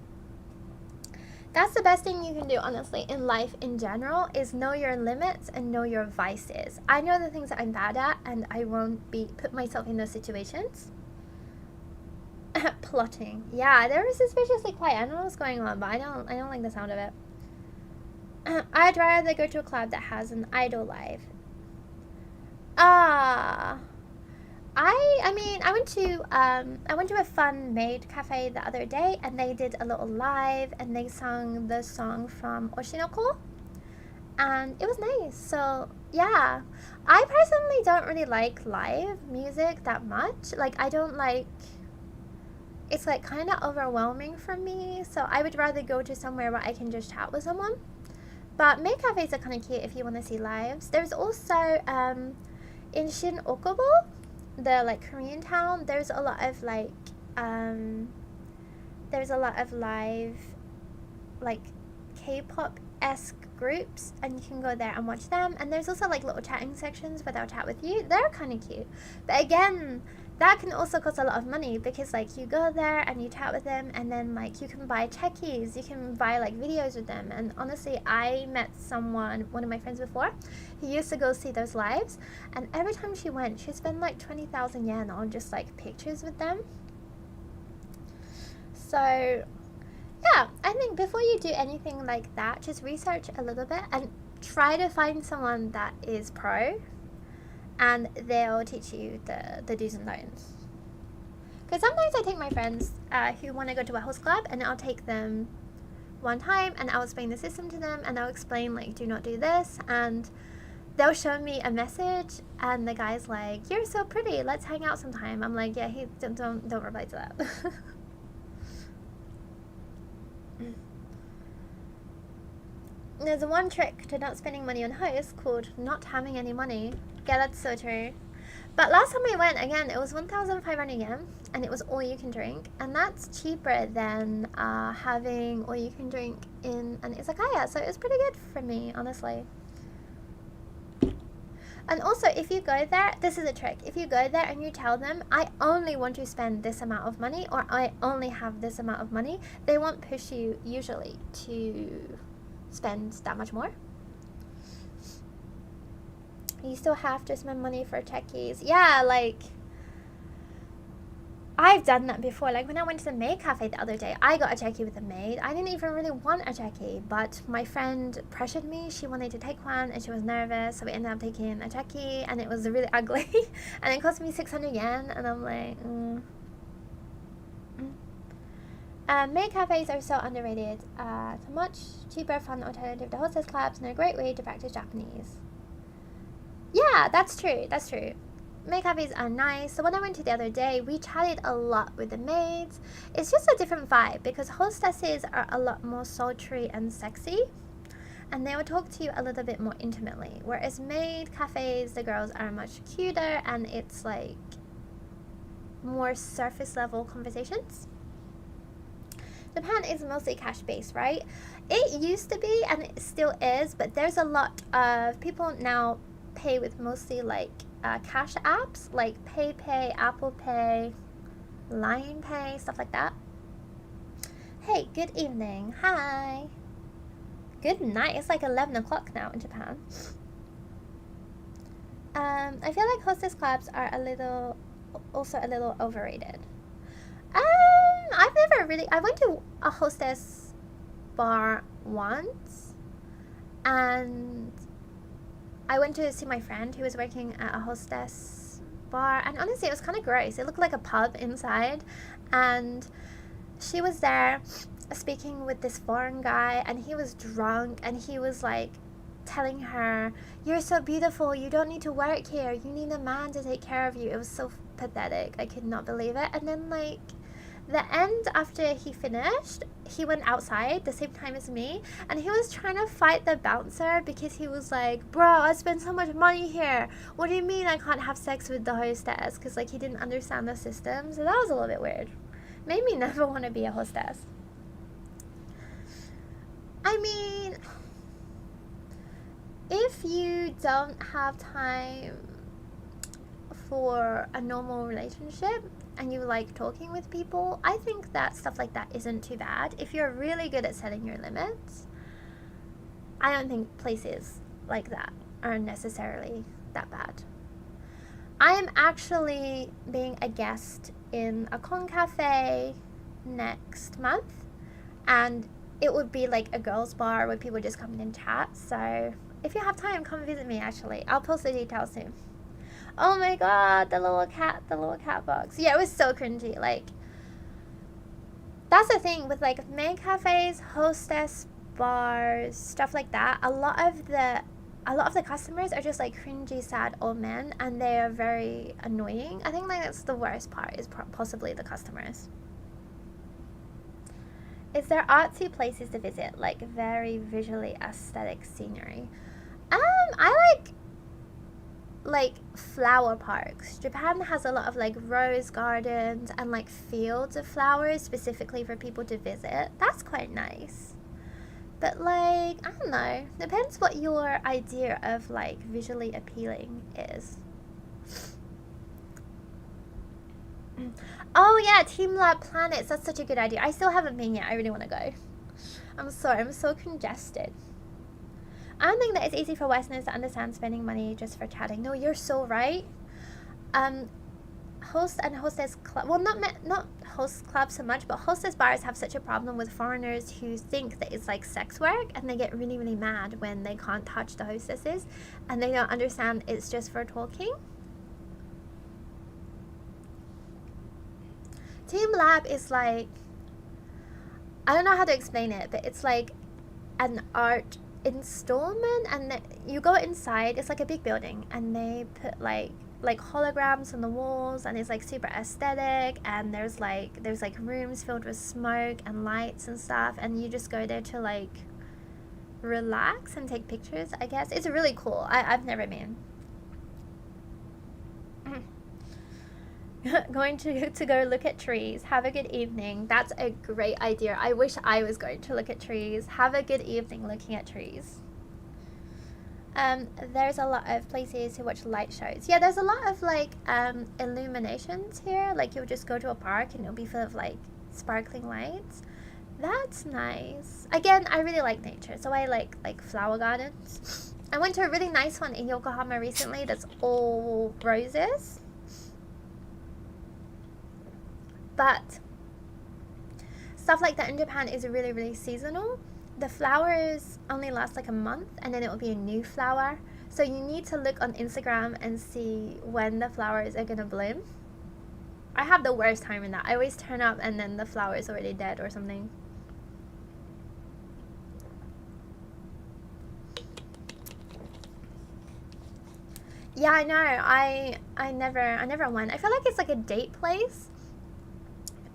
That's the best thing you can do, honestly, in life in general, is know your limits and know your vices. I know the things that I'm bad at, and I won't put myself in those situations. Plotting. Yeah, there was suspiciously quiet. I don't know what's going on, but I don't like the sound of it. I'd rather go to a club that has an idol live. I mean, I went to a fun maid cafe the other day, and they did a little live, and they sung the song from Oshinoko, and it was nice. So yeah, I personally don't really like live music that much. Like, I don't like. It's like kind of overwhelming for me. So I would rather go to somewhere where I can just chat with someone. But maid cafes are kind of cute if you want to see lives. There's also in Shin Okubo, the like Korean town, there's a lot of like live like K-pop-esque groups, and you can go there and watch them. And there's also like little chatting sections where they'll chat with you. They're kind of cute. But again, that can also cost a lot of money, because like you go there and you chat with them, and then like you can buy checkies, you can buy like videos with them. And honestly, I met one of my friends before, who used to go see those lives, and every time she went, she'd spend like 20,000 yen on just like pictures with them. So yeah, I think before you do anything like that, just research a little bit and try to find someone that is pro, and they'll teach you the do's and don'ts. Because sometimes I take my friends who want to go to a host club, and I'll take them one time and I'll explain the system to them, and I'll explain like, do not do this, and they'll show me a message, and the guy's like, you're so pretty, let's hang out sometime. I'm like, yeah, don't reply to that. There's one trick to not spending money on hosts called not having any money. Yeah, that's so true. But last time I went, again, it was 1,500 yen, and it was all you can drink, and that's cheaper than having all you can drink in an izakaya, so it was pretty good for me, honestly. And also, if you go there, this is a trick. If you go there and you tell them, I only want to spend this amount of money, or I only have this amount of money, they won't push you usually to spend that much more. You still have to spend money for checkies. Yeah, like, I've done that before. Like, when I went to the maid cafe the other day, I got a checkie with the maid. I didn't even really want a checkie, but my friend pressured me. She wanted to take one, and she was nervous, so we ended up taking a checkie, and it was really ugly. And it cost me 600 yen, and I'm like, maid cafes are so underrated. It's a much cheaper, fun alternative to hostess clubs, and a great way to practice Japanese. Yeah, that's true. That's true. Maid cafes are nice. So when I went to the other day, we chatted a lot with the maids. It's just a different vibe, because hostesses are a lot more sultry and sexy, and they will talk to you a little bit more intimately. Whereas maid cafes, the girls are much cuter, and it's like more surface level conversations. Japan is mostly cash based, right? It used to be, and it still is, but there's a lot of people now pay with mostly like cash apps like PayPay, Apple Pay, Line Pay, stuff like that. Hey, good evening. Hi. Good night. It's like 11 o'clock now in Japan. I feel like hostess clubs are also a little overrated. I've never really. I went to a hostess bar once, and I went to see my friend who was working at a hostess bar, and honestly, it was kind of gross. It looked like a pub inside, and she was there speaking with this foreign guy, and he was drunk, and he was like telling her, you're so beautiful, you don't need to work here, you need a man to take care of you. It was so pathetic. I could not believe it. And then like the end, after he finished, he went outside the same time as me, and he was trying to fight the bouncer because he was like, bro, I spent so much money here, what do you mean I can't have sex with the hostess? Because like he didn't understand the system. So that was a little bit weird. Made me never want to be a hostess. I mean, if you don't have time for a normal relationship and you like talking with people, I think that stuff like that isn't too bad. If you're really good at setting your limits, I don't think places like that are necessarily that bad. I am actually being a guest in a con cafe next month, and it would be like a girls' bar where people just come in and chat. So if you have time, come visit me. Actually, I'll post the details soon. Oh my god, the little cat box. Yeah, it was so cringy. Like, that's the thing with like maid cafes, hostess bars, stuff like that. A lot of the customers are just like cringy, sad old men, and they are very annoying. I think like that's the worst part, is possibly the customers. Is there artsy places to visit, like very visually aesthetic scenery? I like flower parks. Japan has a lot of like rose gardens and like fields of flowers specifically for people to visit. That's quite nice. But like, I don't know, depends what your idea of like visually appealing is. Oh yeah, Team Lab Planets, that's such a good idea. I still haven't been yet. I really want to go. I'm sorry, I'm so congested. I don't think that it's easy for Westerners to understand spending money just for chatting. No, you're so right. Host and hostess club, well, not host clubs so much, but hostess bars have such a problem with foreigners who think that it's like sex work, and they get really, really mad when they can't touch the hostesses and they don't understand it's just for talking. Team Lab is like, I don't know how to explain it, but it's like an art installment, and you go inside. It's like a big building, and they put like holograms on the walls, and it's like super aesthetic, and there's like rooms filled with smoke and lights and stuff, and you just go there to like relax and take pictures. I guess it's really cool. I've never been. Going to go look at trees. Have a good evening. That's a great idea. I wish I was going to look at trees. Have a good evening looking at trees. There's a lot of places to watch light shows. Yeah, there's a lot of like illuminations here. Like you'll just go to a park and it'll be full of like sparkling lights. That's nice. Again, I really like nature, so I like flower gardens. I went to a really nice one in Yokohama recently that's all roses. But stuff like that in Japan is really, really seasonal. The flowers only last like a month, and then it will be a new flower. So you need to look on Instagram and see when the flowers are gonna bloom. I have the worst time in that. I always turn up and then the flower is already dead or something. Yeah, I know. I never went. I feel like it's like a date place.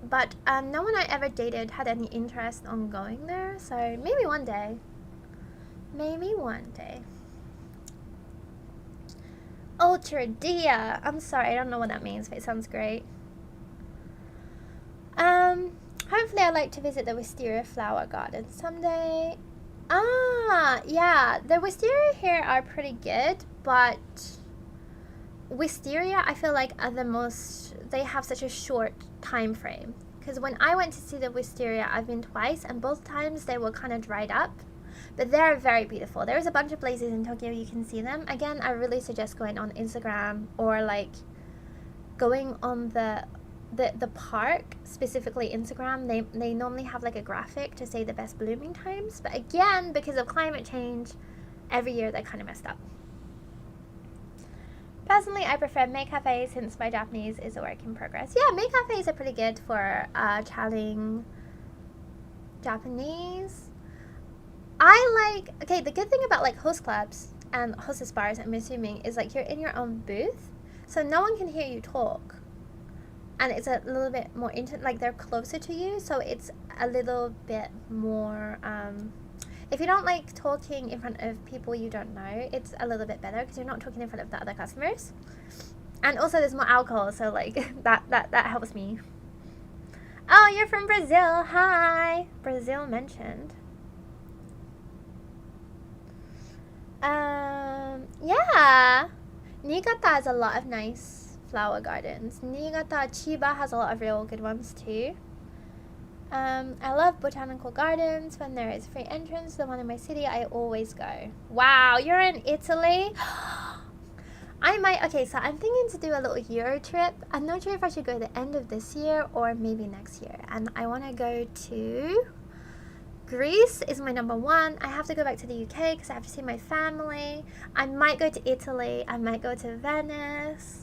But no one I ever dated had any interest on going there, so maybe one day. Maybe one day. Ultra Dia. I'm sorry, I don't know what that means, but it sounds great. Hopefully I'd like to visit the Wisteria Flower Garden someday. Yeah, the wisteria here are pretty good, but wisteria I feel like are they have such a short time frame, because when I went to see the wisteria, I've been twice, and both times they were kind of dried up, but they're very beautiful. There's a bunch of places in Tokyo you can see them. Again, I really suggest going on Instagram or like going on the park, specifically Instagram. They normally have like a graphic to say the best blooming times, but again, because of climate change, every year they're kind of messed up. Personally, I prefer maid cafes since my Japanese is a work in progress. Yeah, maid cafes are pretty good for chatting Japanese. Okay, the good thing about like host clubs and hostess bars, I'm assuming, is like you're in your own booth, so no one can hear you talk. And it's a little bit more intimate, like they're closer to you, so it's a little bit more, if you don't like talking in front of people you don't know, it's a little bit better because you're not talking in front of the other customers. And also there's more alcohol, so like that helps me. Oh, you're from Brazil. Hi. Brazil mentioned. Yeah. Niigata has a lot of nice flower gardens. Niigata, Chiba has a lot of real good ones too. I love botanical gardens. When there is free entrance, the one in my city, I always go. Wow, you're in Italy? Okay, so I'm thinking to do a little Euro trip. I'm not sure if I should go the end of this year or maybe next year. And I want to go to Greece is my number one. I have to go back to the UK because I have to see my family. I might go to Italy. I might go to Venice.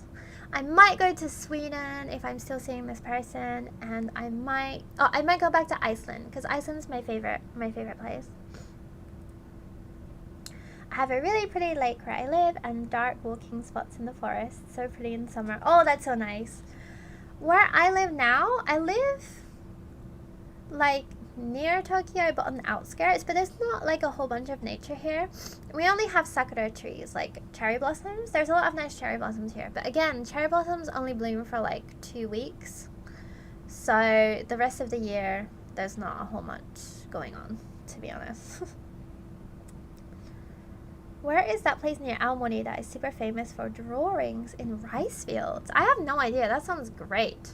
I might go to Sweden if I'm still seeing this person, and I might go back to Iceland because Iceland's my favorite place. I have a really pretty lake where I live and dark walking spots in the forest. So pretty in summer. Oh, that's so nice. Where I live now, I live like near Tokyo but on the outskirts, but there's not like a whole bunch of nature here. We only have sakura trees, like cherry blossoms. There's a lot of nice cherry blossoms here, but again, cherry blossoms only bloom for like 2 weeks, so the rest of the year there's not a whole much going on, to be honest. Where is that place near Aomori that is super famous for drawings in rice fields? I have no idea. That sounds great.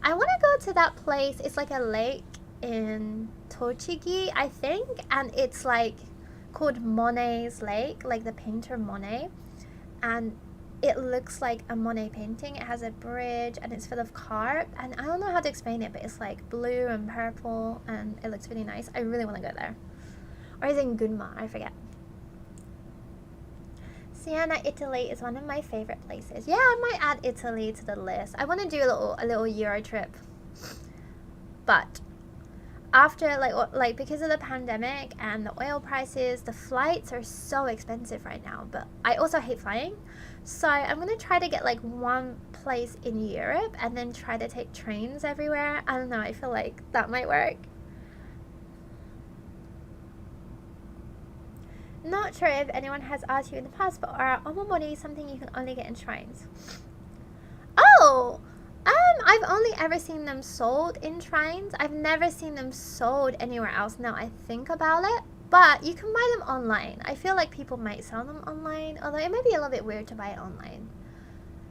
I want to go to that place. It's like a lake in Tochigi, I think, and it's like called Monet's Lake, like the painter Monet, and it looks like a Monet painting. It has a bridge and it's full of carp, and I don't know how to explain it, but it's like blue and purple and it looks really nice. I really want to go there. Or is it in Gunma? I forget. Siena, Italy is one of my favorite places. Yeah, I might add Italy to the list. I want to do a little Euro trip, but after like because of the pandemic and the oil prices, the flights are so expensive right now. But I also hate flying, so I'm gonna try to get like one place in Europe and then try to take trains everywhere. I don't know. I feel like that might work. Not sure if anyone has asked you in the past, but are omamori something you can only get in shrines? Oh, I've only ever seen them sold in shrines. I've never seen them sold anywhere else. Now I think about it, but you can buy them online. I feel like people might sell them online, although it might be a little bit weird to buy it online,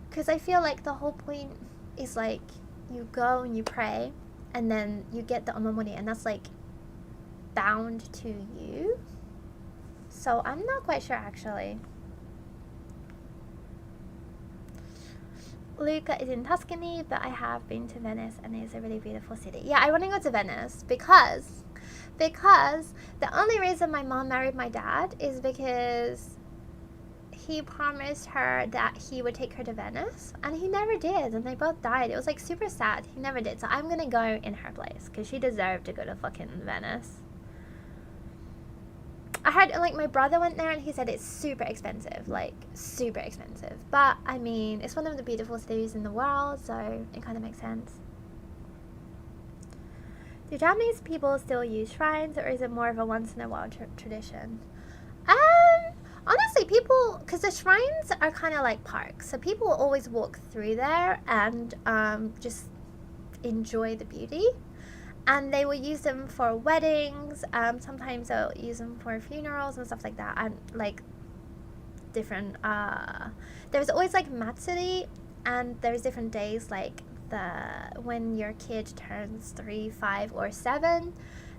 because I feel like the whole point is like you go and you pray, and then you get the omamori, and that's like bound to you. So I'm not quite sure actually. Luca is in Tuscany, but I have been to Venice and it's a really beautiful city. Yeah, I want to go to Venice because the only reason my mom married my dad is because he promised her that he would take her to Venice, and he never did, and they both died. It was like super sad. He never did. So I'm gonna go in her place because she deserved to go to fucking Venice. I heard, like, my brother went there and he said it's super expensive, like, super expensive. But, I mean, it's one of the beautiful cities in the world, so it kind of makes sense. Do Japanese people still use shrines, or is it more of a once-in-a-while tradition? Honestly, people, because the shrines are kind of like parks, so people will always walk through there and just enjoy the beauty. And they will use them for weddings. Sometimes they'll use them for funerals and stuff like that. And like different. There's always like matsuri, and there's different days like when your kid turns 3, 5, or 7.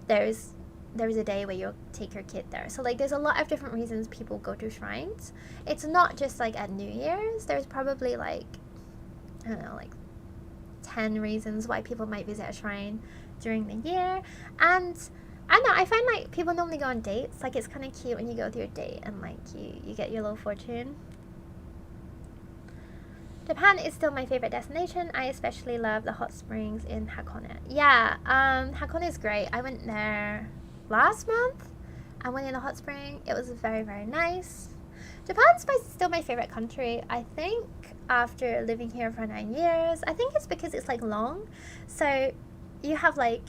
There's a day where you'll take your kid there. So like there's a lot of different reasons people go to shrines. It's not just like at New Year's. There's probably like, I don't know, like 10 reasons why people might visit a shrine during the year. And I don't know, I find like people normally go on dates. Like it's kind of cute when you go with your date and like you get your little fortune. Japan is still my favorite destination. I especially love the hot springs in Hakone. Yeah, Hakone is great. I went there last month. I went in a hot spring. It was very, very nice. Japan's still my favorite country, I think, after living here for 9 years. I think it's because it's like long. So you have like,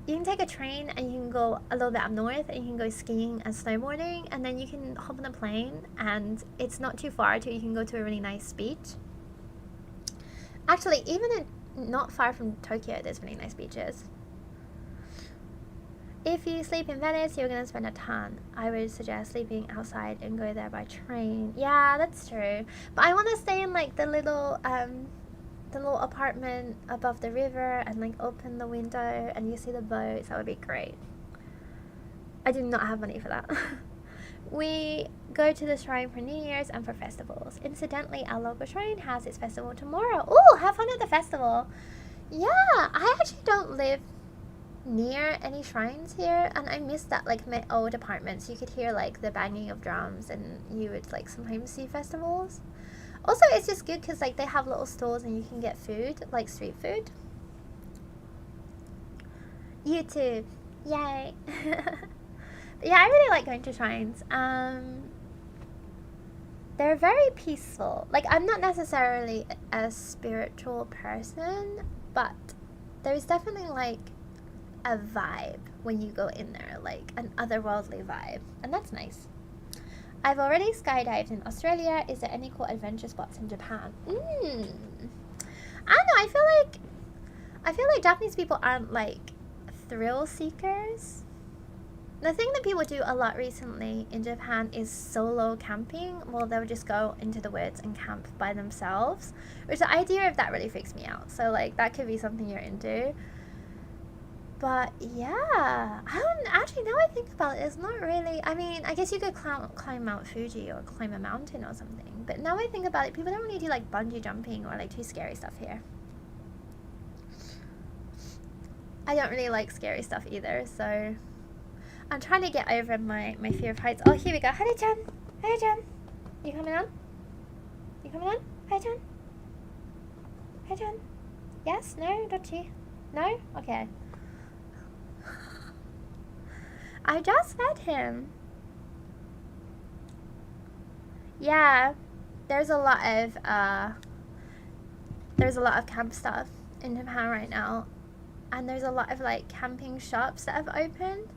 you can take a train and you can go a little bit up north and you can go skiing and snowboarding, and then you can hop on a plane and it's not too far till you can go to a really nice beach. Actually, even not far from Tokyo, there's really nice beaches. if you sleep in Venice, you're gonna spend a ton. I would suggest sleeping outside and go there by train. Yeah, that's true. But I want to stay in like the little apartment above the river and like open the window and you see the boats. That would be great. I do not have money for that. We go to the shrine for New Year's and for festivals. Incidentally, our local shrine has its festival tomorrow. Ooh, have fun at the festival. Yeah, I actually don't live near any shrines here, and I miss that. Like my old apartments, you could hear like the banging of drums, and you would like sometimes see festivals. Also, it's just good because like they have little stores and you can get food, like street food. YouTube, yay. But yeah, I really like going to shrines. They're very peaceful. Like, I'm not necessarily a spiritual person, but there's definitely like a vibe when you go in there, like an otherworldly vibe, and that's nice. I've already skydived in Australia. Is there any cool adventure spots in Japan? I don't know. I feel like Japanese people aren't like thrill seekers. The thing that people do a lot recently in Japan is solo camping. Well, they'll just go into the woods and camp by themselves, which the idea of that really freaks me out. So like that could be something you're into. But yeah, I don't actually, now I think about it, it's not really, I mean, I guess you could climb Mount Fuji or climb a mountain or something. But now I think about it, people don't really do like bungee jumping or like too scary stuff here. I don't really like scary stuff either, so I'm trying to get over my fear of heights. Oh, here we go. Hare-chan. Hare-chan. You coming on? You coming on? Hare-chan. Hare-chan. Yes? No? Dochi? No? Okay. I just fed him. Yeah. There's a lot of camp stuff in Japan right now. And there's a lot of like camping shops that have opened.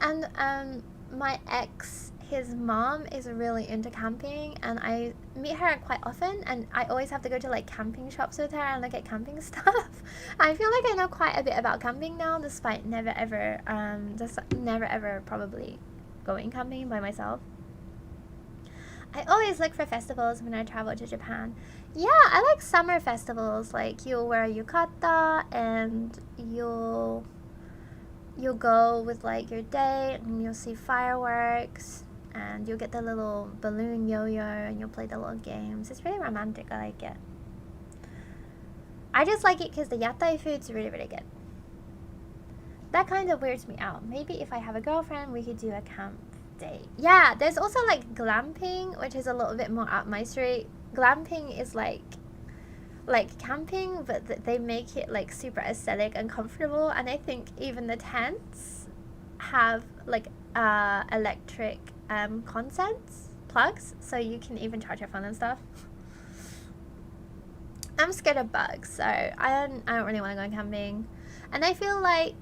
And my ex, his mom is really into camping, and I meet her quite often, and I always have to go to like camping shops with her and look at camping stuff. I feel like I know quite a bit about camping now, despite never ever probably going camping by myself. I always look for festivals when I travel to Japan. Yeah, I like summer festivals. Like you'll wear a yukata and you'll go with like your date and you'll see fireworks and you'll get the little balloon yo-yo and you'll play the little games. It's really romantic. I like it. I just like it because the yatai food's really, really good. That kind of weirds me out. Maybe if I have a girlfriend, we could do a camp date. Yeah, there's also like glamping, which is a little bit more up my street. Glamping is like camping, but they make it like super aesthetic and comfortable, and I think even the tents have like electric plugs, so you can even charge your phone and stuff. I'm scared of bugs, so I don't really want to go camping, and I feel like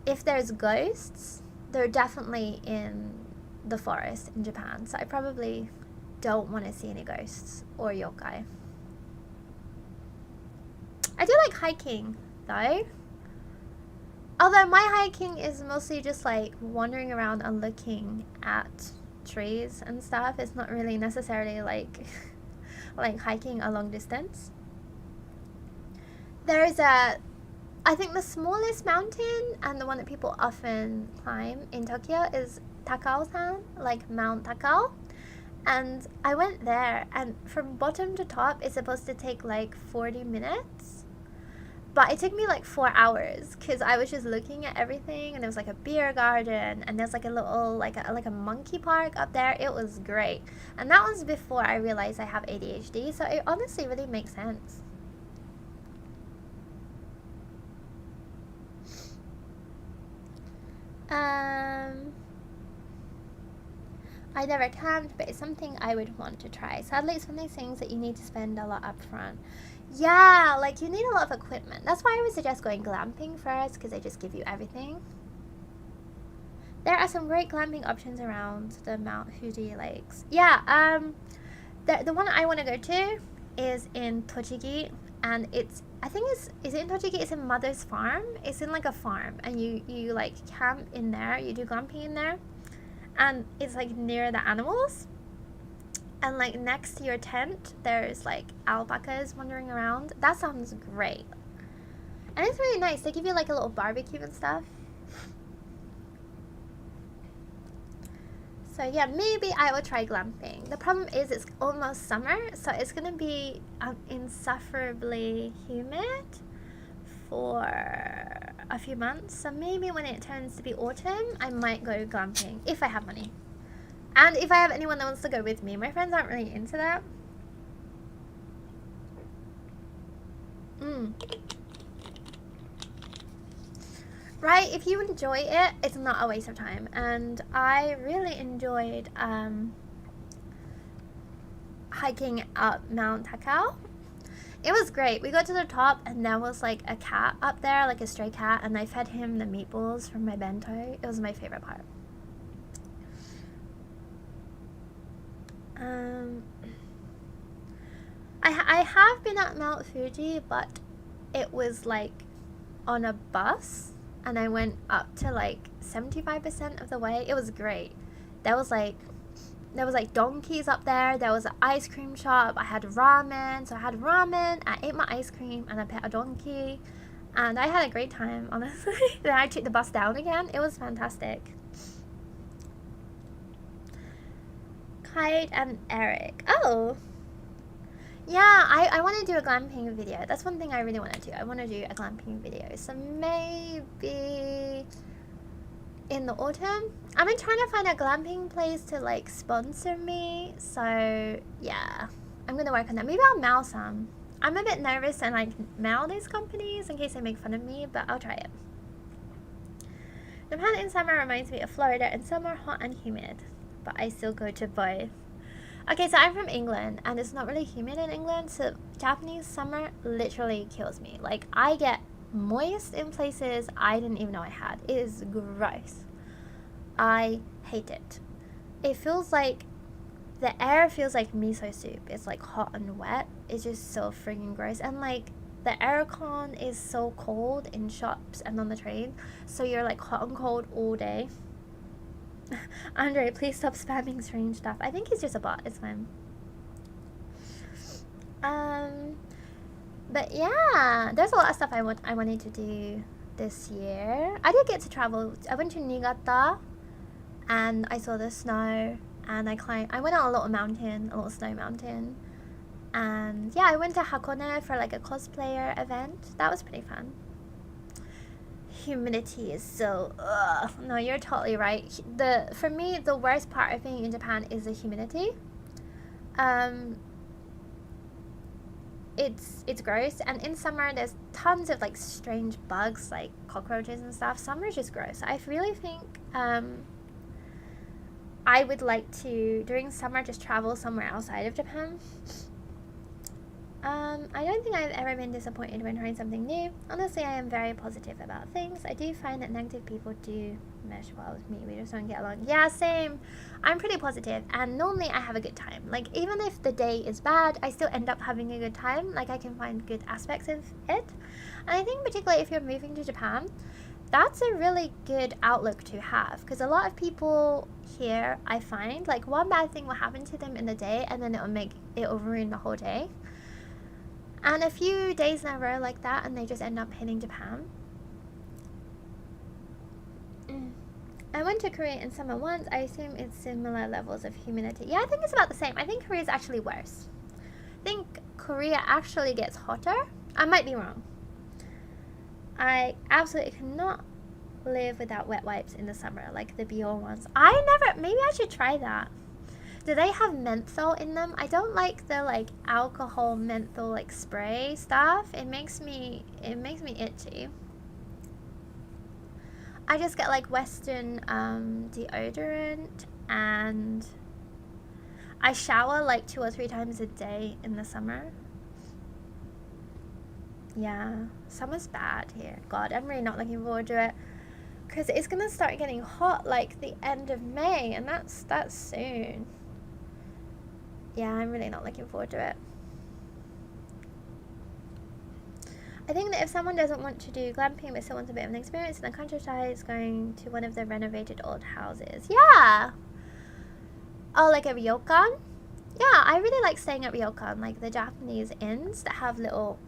if there's ghosts, they're definitely in the forest in Japan, so I probably don't want to see any ghosts or yokai. I do like hiking, though. Although my hiking is mostly just like wandering around and looking at trees and stuff. It's not really necessarily like like hiking a long distance. There is I think the smallest mountain and the one that people often climb in Tokyo is Takao-san, like Mount Takao. And I went there, and from bottom to top, it's supposed to take like 40 minutes. But it took me like 4 hours because I was just looking at everything, and there was like a beer garden, and there's like a little like a monkey park up there. It was great, and that was before I realized I have ADHD, so it honestly really makes sense. I never camped, but it's something I would want to try. Sadly, it's one of these things that you need to spend a lot up front. Yeah, like you need a lot of equipment. That's why I would suggest going glamping first, because they just give you everything. There are some great glamping options around the Mount Fuji lakes. Yeah, the one I want to go to is in Tochigi, and I think is it in Tochigi? It's in Mother's Farm. It's in like a farm, and you like camp in there. You do glamping in there, and it's like near the animals. And like next to your tent, there's like alpacas wandering around. That sounds great, and it's really nice. They give you like a little barbecue and stuff. So yeah, maybe I will try glamping. The problem is it's almost summer, so it's gonna be insufferably humid for a few months. So maybe when it turns to be autumn, I might go glamping if I have money. And if I have anyone that wants to go with me. My friends aren't really into that. Right, if you enjoy it, it's not a waste of time. And I really enjoyed hiking up Mount Takao. It was great. We got to the top and there was like a cat up there, like a stray cat, and I fed him the meatballs from my bento. It was my favorite part. I have been at Mount Fuji, but it was like on a bus, and I went up to like 75% of the way. It was great. There was like donkeys up there. There was an ice cream shop. I had ramen. So I had ramen, I ate my ice cream, and I pet a donkey. And I had a great time, honestly. Then I took the bus down again. It was fantastic. Kite and Eric. Oh! Yeah, I want to do a glamping video. That's one thing I really want to do. I want to do a glamping video. So maybe in the autumn. I've been trying to find a glamping place to like sponsor me. So yeah, I'm going to work on that. Maybe I'll mail some. I'm a bit nervous and like mail these companies in case they make fun of me, but I'll try it. Japan in summer reminds me of Florida in summer, hot and humid. But I still go to both. Okay, so I'm from England, and it's not really humid in England, so Japanese summer literally kills me. Like, I get moist in places I didn't even know I had. It is gross. I hate it. It feels like, the air feels like miso soup. It's like hot and wet. It's just so freaking gross. And like, the aircon is so cold in shops and on the train, so you're like hot and cold all day. Andre, please stop spamming strange stuff. I think he's just a bot. It's fine. But yeah, there's a lot of stuff I wanted to do this year. I did get to travel. I went to Niigata, and I saw the snow. And I went on a little mountain, a little snow mountain. And yeah, I went to Hakone for like a cosplayer event. That was pretty fun. Humidity is so no, you're totally right. For me, the worst part of being in Japan is the humidity. It's gross, and in summer there's tons of like strange bugs like cockroaches and stuff. Summer is just gross. I really think I would like to during summer just travel somewhere outside of Japan. I don't think I've ever been disappointed when trying something new. Honestly, I am very positive about things. I do find that negative people do mesh well with me. We just don't get along. Yeah, same. I'm pretty positive, and normally I have a good time. Like, even if the day is bad, I still end up having a good time. Like, I can find good aspects of it. And I think particularly if you're moving to Japan, that's a really good outlook to have. Because a lot of people here, I find, like, one bad thing will happen to them in the day, and then it'll ruin the whole day. And a few days in a row like that, and they just end up hitting Japan. I went to Korea in summer once. I assume it's similar levels of humidity. Yeah, I think it's about the same. I think Korea is actually worse. I think Korea actually gets hotter. I might be wrong. I absolutely cannot live without wet wipes in the summer, like the Biore ones. Maybe I should try that. Do they have menthol in them? I don't like the like alcohol menthol like spray stuff. It makes me itchy. I just get like Western deodorant, and I shower like 2 or 3 times a day in the summer. Yeah, summer's bad here. God, I'm really not looking forward to it, because it's gonna start getting hot like the end of May, and that's soon. Yeah, I'm really not looking forward to it. I think that if someone doesn't want to do glamping but still wants a bit of an experience in the countryside, is going to one of the renovated old houses. Yeah! Oh, like a ryokan? Yeah, I really like staying at ryokan, like the Japanese inns that have little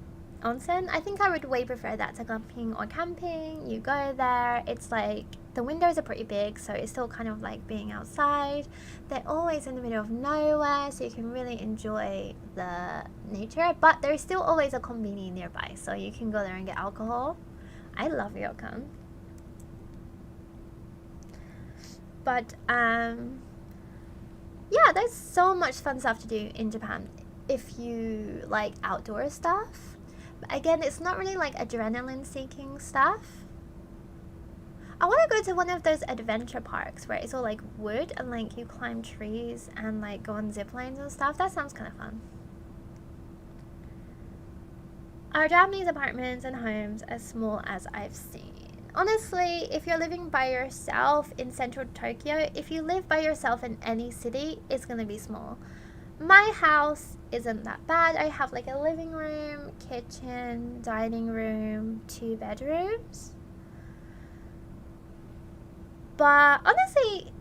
onsen. I think I would way prefer that to glamping or camping. You go there, it's like the windows are pretty big, so it's still kind of like being outside. They're always in the middle of nowhere, so you can really enjoy the nature, but there's still always a konbini nearby, so you can go there and get alcohol. I love ryokan. But yeah, there's so much fun stuff to do in Japan if you like outdoor stuff. But again, it's not really like adrenaline seeking stuff. I want to go to one of those adventure parks where it's all like wood and like you climb trees and like go on zip lines and stuff. That sounds kind of fun. Are Japanese apartments and homes as small as I've seen? Honestly, if you're living by yourself in central Tokyo, if you live by yourself in any city, it's going to be small. My house isn't that bad. I have like a living room, kitchen, dining room, 2 bedrooms. But honestly,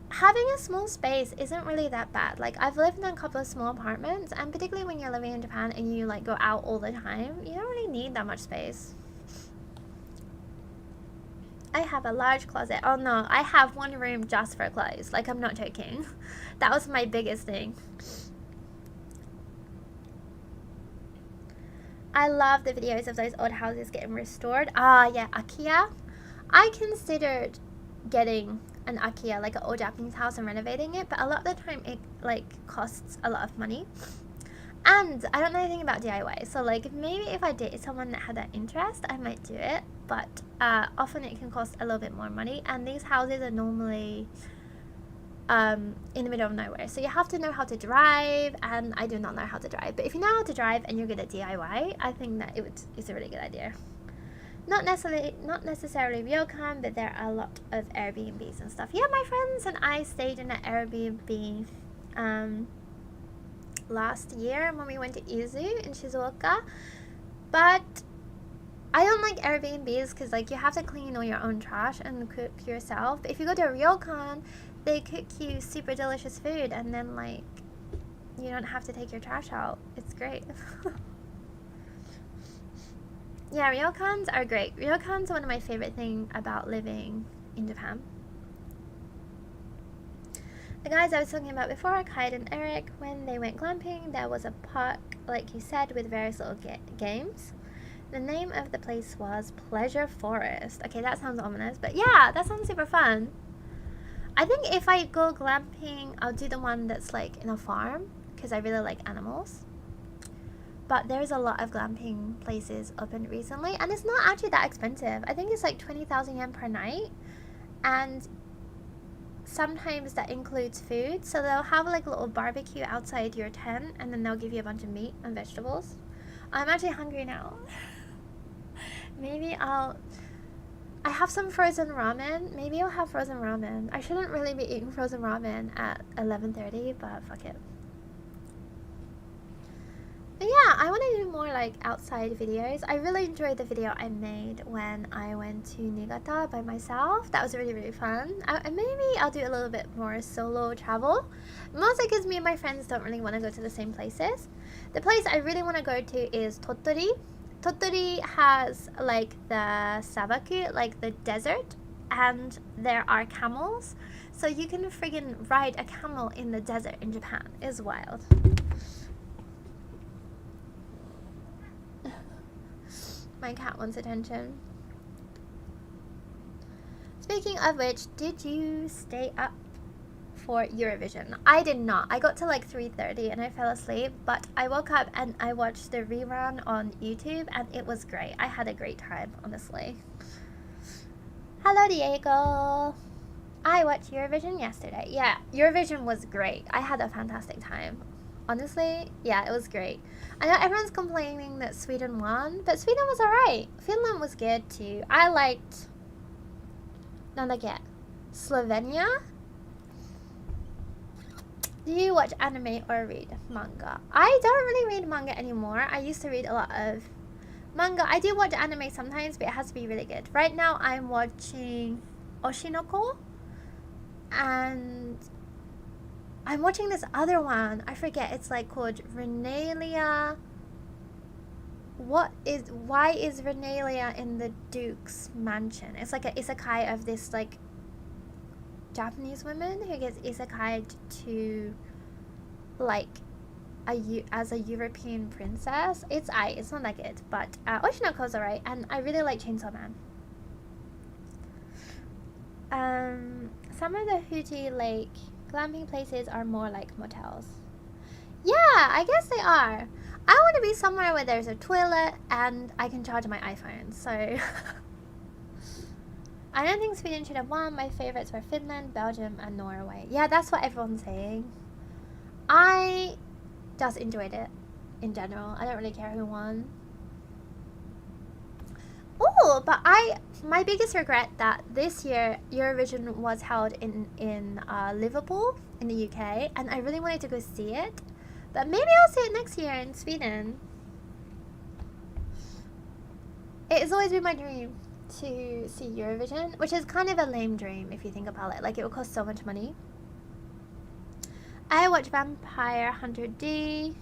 having a small space isn't really that bad. Like, I've lived in a couple of small apartments, and particularly when you're living in Japan and you like go out all the time, you don't really need that much space. I have a large closet. Oh no, I have one room just for clothes. Like, I'm not joking. That was my biggest thing. I love the videos of those old houses getting restored. Ah, yeah, Akiya. I considered getting an Akiya, like an old Japanese house, and renovating it, but a lot of the time it like costs a lot of money. And I don't know anything about DIY, so like maybe if I dated someone that had that interest, I might do it, but often it can cost a little bit more money, and these houses are normally in the middle of nowhere, so you have to know how to drive, and I do not know how to drive. But if you know how to drive and you're good at DIY, I think that it's a really good idea. Not necessarily ryokan, but there are a lot of Airbnbs and stuff. Yeah, my friends and I stayed in an Airbnb last year when we went to Izu in Shizuoka, but I don't like Airbnbs because like you have to clean all your own trash and cook yourself. But if you go to a ryokan, they cook you super delicious food, and then like you don't have to take your trash out. It's great. Yeah, ryokans are great. Ryokans are one of my favorite things about living in Japan. The guys I was talking about before, Kaid and Eric, when they went glamping, there was a park, like you said, with various little games. The name of the place was Pleasure Forest. Okay, that sounds ominous, but yeah, that sounds super fun. I think if I go glamping, I'll do the one that's like in a farm, because I really like animals. But there's a lot of glamping places opened recently, and it's not actually that expensive. I think it's like 20,000 yen per night, and sometimes that includes food. So they'll have like a little barbecue outside your tent, and then they'll give you a bunch of meat and vegetables. I'm actually hungry now. Maybe I have some frozen ramen. Maybe I'll have frozen ramen. I shouldn't really be eating frozen ramen at 11:30, but fuck it. But yeah, I want to do more like outside videos. I really enjoyed the video I made when I went to Niigata by myself. That was really, really fun. And maybe I'll do a little bit more solo travel. Mostly because me and my friends don't really want to go to the same places. The place I really want to go to is Tottori. Tottori has like the sabaku, like the desert, and there are camels. So you can friggin' ride a camel in the desert in Japan. It's wild. My cat wants attention. Speaking of which, did you stay up for Eurovision? I did not. I got to like 3:30 and I fell asleep, but I woke up and I watched the rerun on YouTube, and it was great. I had a great time, honestly. Hello, Diego. I watched Eurovision yesterday. Yeah, Eurovision was great. I had a fantastic time. Honestly, yeah, it was great. I know everyone's complaining that Sweden won, but Sweden was alright. Finland was good too. I liked Slovenia. Do you watch anime or read manga? I don't really read manga anymore. I used to read a lot of Manga, I do watch anime sometimes, but it has to be really good. Right now, I'm watching Oshinoko, and I'm watching this other one. I forget. It's like called Renalia. Why is Renalia in the Duke's mansion? It's like a isekai of this like Japanese woman who gets isekai'd to like as a European princess. It's not that good, but Oshinoko's alright, and I really like Chainsaw Man. Some of the Fuji Lake glamping places are more like motels. Yeah, I guess they are. I want to be somewhere where there's a toilet and I can charge my iPhone, so I don't think Sweden should have won. My favorites were Finland, Belgium, and Norway. Yeah, that's what everyone's saying. I just enjoyed it in general. I don't really care who won. Oh, but my biggest regret that this year Eurovision was held in Liverpool in the UK, and I really wanted to go see it. But maybe I'll see it next year in Sweden. It's always been my dream to see Eurovision, which is kind of a lame dream if you think about it. Like, it would cost so much money. I watched Vampire Hunter D.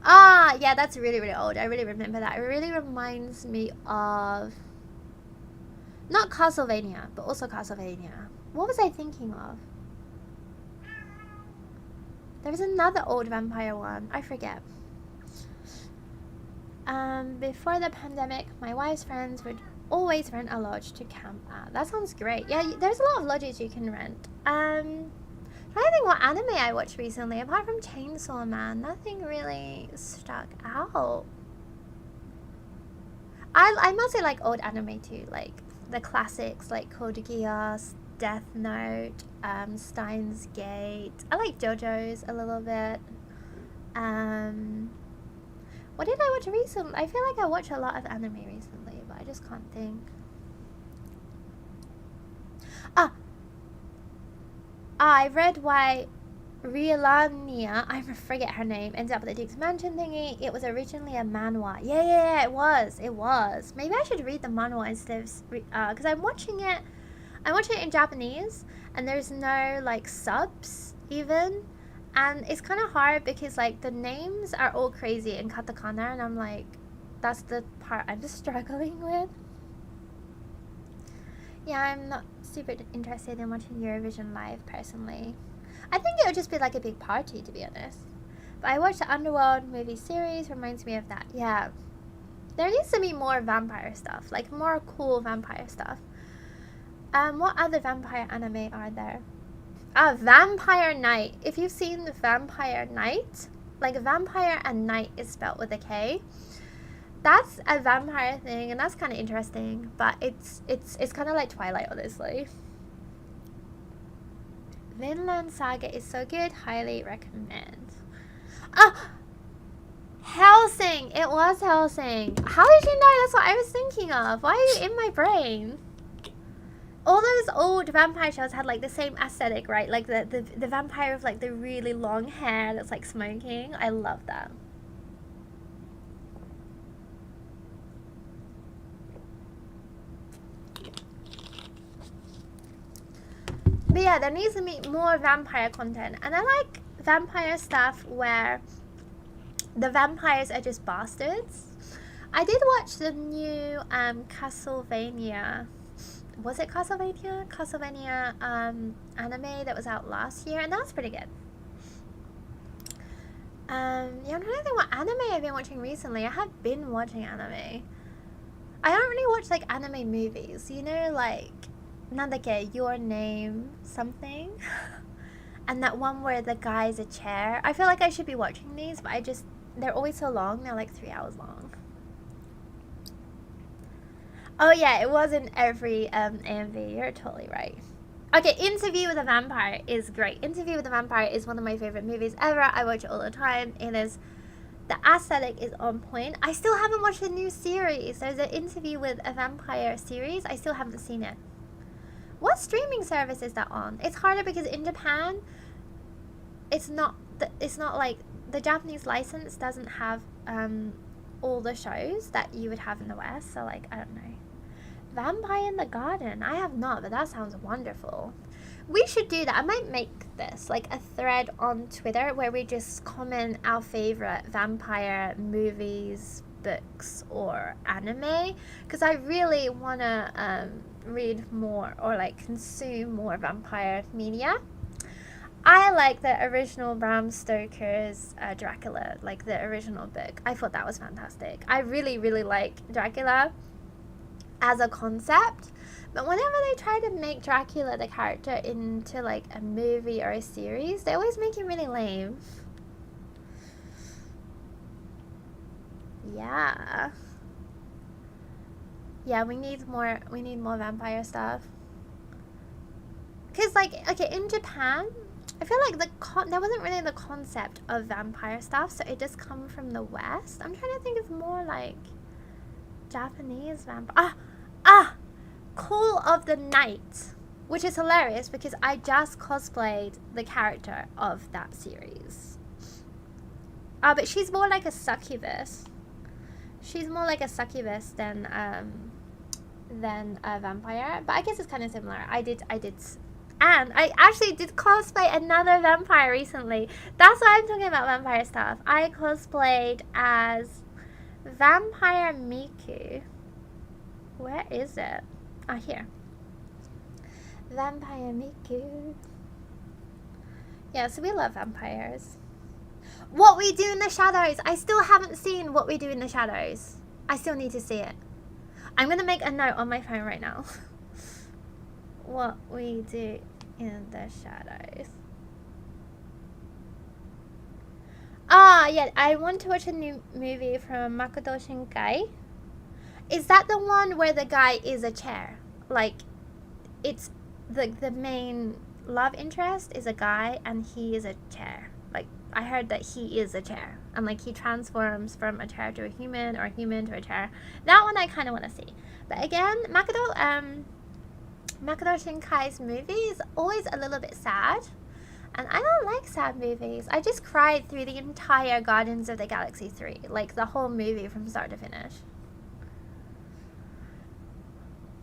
Ah, yeah, that's really, really old. I really remember that. It really reminds me of not Castlevania, but also Castlevania. What was I thinking of? There was another old vampire one. I forget. Before the pandemic, my wife's friends would always rent a lodge to camp at. That sounds great. Yeah, there's a lot of lodges you can rent. I don't think what anime I watched recently, apart from Chainsaw Man. Nothing really stuck out. I mostly like old anime too, like the classics like Code Geass, Death Note, Steins Gate. I like JoJo's a little bit. What did I watch recently? I feel like I watched a lot of anime recently, but I just can't think. I read why Rielania, I forget her name, ended up at the Duke's Mansion thingy. It was originally a manhwa. Yeah, it was. Maybe I should read the manhwa instead of, because I'm watching it in Japanese, and there's no, like, subs, even. And it's kind of hard because, like, the names are all crazy in katakana, and I'm like, that's the part I'm just struggling with. Yeah, I'm not super interested in watching Eurovision live, personally. I think it would just be like a big party, to be honest. But I watched the Underworld movie series, reminds me of that. Yeah. There needs to be more vampire stuff, like more cool vampire stuff. What other vampire anime are there? Vampire Knight. If you've seen Vampire Knight, like vampire and knight is spelled with a K. That's a vampire thing, and that's kind of interesting, but it's kind of like Twilight, honestly. Vinland Saga is so good, highly recommend. Helsing! It was Helsing. How did you know that's what I was thinking of? Why are you in my brain? All those old vampire shows had like the same aesthetic, right? Like the vampire with like the really long hair that's like smoking. I love that. But yeah, there needs to be more vampire content. And I like vampire stuff where the vampires are just bastards. I did watch the new Castlevania. Was it Castlevania? Castlevania anime that was out last year, and that was pretty good. Yeah, I'm trying to think what anime I've been watching recently. I have been watching anime. I don't really watch like anime movies, you know, like Your Name something. And that one where the guy's a chair. I feel like I should be watching these, but they're always so long. They're like 3 hours long. Oh yeah, it wasn't every AMV. You're totally right. Okay, Interview with a Vampire is great. Interview with a Vampire is one of my favorite movies ever. I watch it all the time. The aesthetic is on point. I still haven't watched the new series. There's an Interview with a Vampire series. I still haven't seen it. What streaming service is that on? It's harder because in Japan, it's not like the Japanese license doesn't have all the shows that you would have in the West. So like, I don't know. Vampire in the Garden. I have not, but that sounds wonderful. We should do that. I might make this like a thread on Twitter where we just comment our favorite vampire movies, books, or anime, because I really want to read more or like consume more vampire media. I like the original Bram Stoker's Dracula, like the original book. I thought that was fantastic. I really, really like Dracula as a concept, but whenever they try to make Dracula the character into like a movie or a series, they always make him really lame. Yeah, we need more vampire stuff. Cause like, okay, in Japan, I feel like there wasn't really the concept of vampire stuff, so it just come from the West. I'm trying to think of more like Japanese vampire. Call of the Night, which is hilarious because I just cosplayed the character of that series. But she's more like a succubus. She's more like a succubus than a vampire. But I guess it's kind of similar. And I actually did cosplay another vampire recently. That's why I'm talking about vampire stuff. I cosplayed as Vampire Miku. Where is it? Ah, here. Vampire Miku. Yeah, so we love vampires. What We Do in the Shadows. I still haven't seen What We Do in the Shadows. I still need to see it. I'm going to make a note on my phone right now. What We Do in the Shadows. Yeah, I want to watch a new movie from Makoto Shinkai. Is that the one where the guy is a chair? Like, it's the main love interest is a guy and he is a chair. Like, I heard that he is a chair. And, like, he transforms from a chair to a human or a human to a chair. That one I kind of want to see. But again, Makoto Shinkai's movie is always a little bit sad. And I don't like sad movies. I just cried through the entire Guardians of the Galaxy 3. Like, the whole movie from start to finish.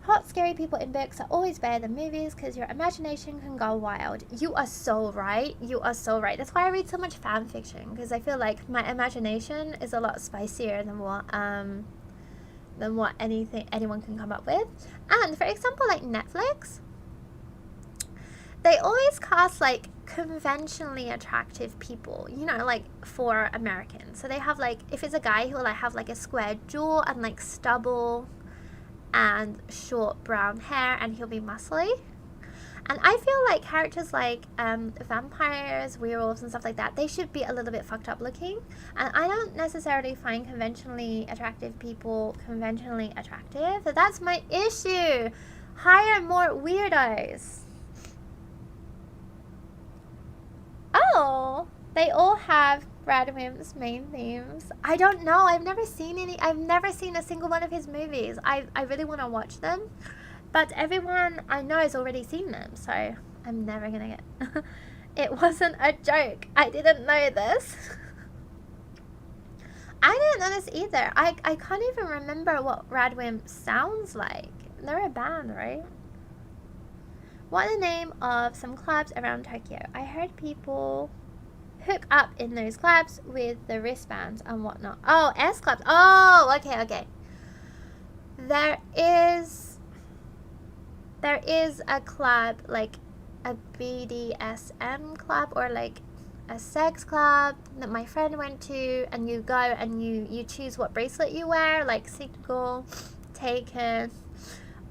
Hot, scary people in books are always better than movies because your imagination can go wild. You are so right. You are so right. That's why I read so much fan fiction, because I feel like my imagination is a lot spicier than what anyone can come up with. And for example, like Netflix, they always cast like conventionally attractive people, you know, like for Americans. So they have like, if it's a guy, he'll like have like a square jaw and like stubble and short brown hair, and he'll be muscly. And I feel like characters like vampires, werewolves and stuff like that, they should be a little bit fucked up looking. And I don't necessarily find conventionally attractive people conventionally attractive. So that's my issue. Hire more weirdos. Oh, they all have Radwim's main themes. I don't know. I've never seen a single one of his movies. I really want to watch them. But everyone I know has already seen them, so I'm never going to get... It wasn't a joke. I didn't know this. I didn't know this either. I can't even remember what Radwimp sounds like. They're a band, right? What are the name of some clubs around Tokyo? I heard people hook up in those clubs with the wristbands and whatnot. Oh, S clubs. Oh, okay. There is a club, like a BDSM club or like a sex club that my friend went to, and you go and you choose what bracelet you wear, like single, taken,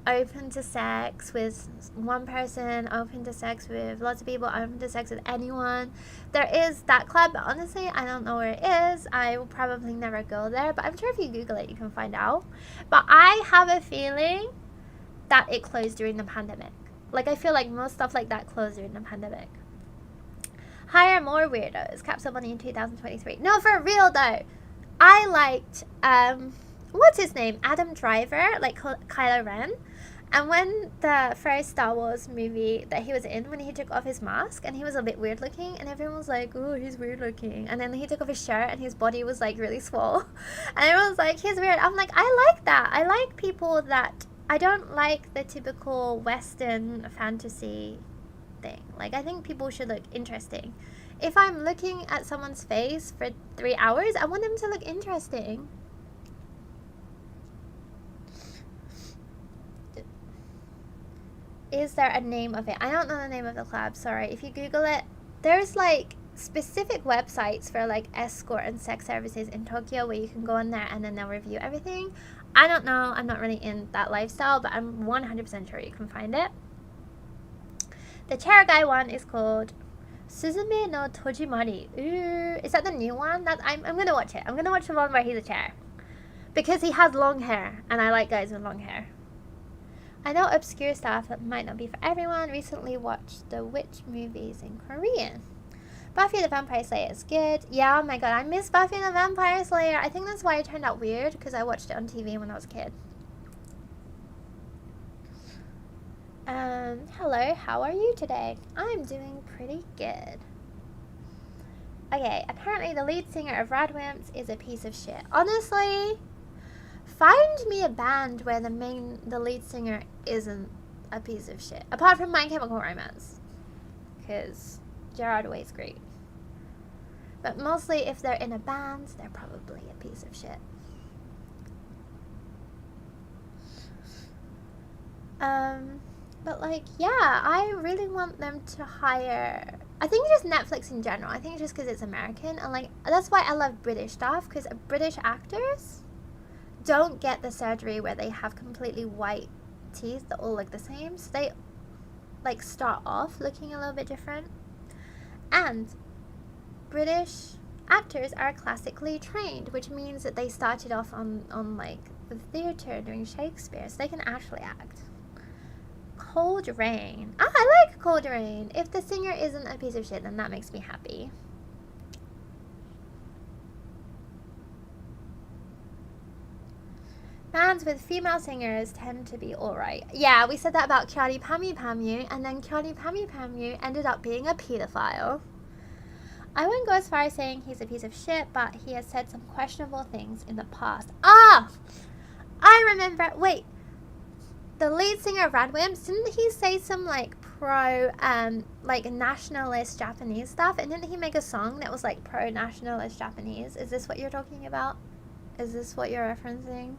open to sex with one person, open to sex with lots of people, open to sex with anyone. There is that club, but honestly, I don't know where it is. I will probably never go there, but I'm sure if you Google it, you can find out. But I have a feeling that it closed during the pandemic. Like, I feel like most stuff like that closed during the pandemic. Hire more weirdos. Capsule Money in 2023. No, for real though. I liked, what's his name? Adam Driver, like Kylo Ren. And when the first Star Wars movie that he was in, when he took off his mask and he was a bit weird looking, and everyone was like, oh, he's weird looking. And then he took off his shirt and his body was like really swole. And everyone was like, he's weird. I'm like, I like that. I like people that, I don't like the typical Western fantasy thing. Like, I think people should look interesting. If I'm looking at someone's face for 3 hours, I want them to look interesting. Is there a name of it? I don't know the name of the club, sorry. If you Google it, there's like specific websites for like escort and sex services in Tokyo where you can go on there and then they'll review everything. I don't know, I'm not really in that lifestyle, but I'm 100% sure you can find it. The chair guy one is called Suzume no Tojimari. Ooh, is that the new one? I'm gonna watch it. I'm gonna watch the one where he's a chair. Because he has long hair, and I like guys with long hair. I know obscure stuff that might not be for everyone. Recently watched the witch movies in Korean. Buffy the Vampire Slayer is good. Yeah, oh my god, I miss Buffy the Vampire Slayer. I think that's why it turned out weird, because I watched it on TV when I was a kid. Hello, how are you today? I'm doing pretty good. Okay, apparently the lead singer of Radwimps is a piece of shit. Honestly, find me a band where the lead singer isn't a piece of shit. Apart from My Chemical Romance. Because Gerard Way's great. But mostly if they're in a band, they're probably a piece of shit. But like, yeah, I really want them to hire, I think just Netflix in general. I think just because it's American, and like, that's why I love British stuff, because British actors don't get the surgery where they have completely white teeth that all look the same, so they like start off looking a little bit different. And British actors are classically trained, which means that they started off on like the theater doing Shakespeare, so they can actually act. Cold Rain. Ah, I like Cold Rain. If the singer isn't a piece of shit, then that makes me happy. Bands with female singers tend to be alright. Yeah, we said that about Kyari Pamyu Pamyu, and then Kyari Pamyu Pamyu ended up being a pedophile. I wouldn't go as far as saying he's a piece of shit, but he has said some questionable things in the past. Ah! I remember, wait. The lead singer of Radwimps, didn't he say some like pro, like nationalist Japanese stuff? And didn't he make a song that was like pro-nationalist Japanese? Is this what you're talking about? Is this what you're referencing?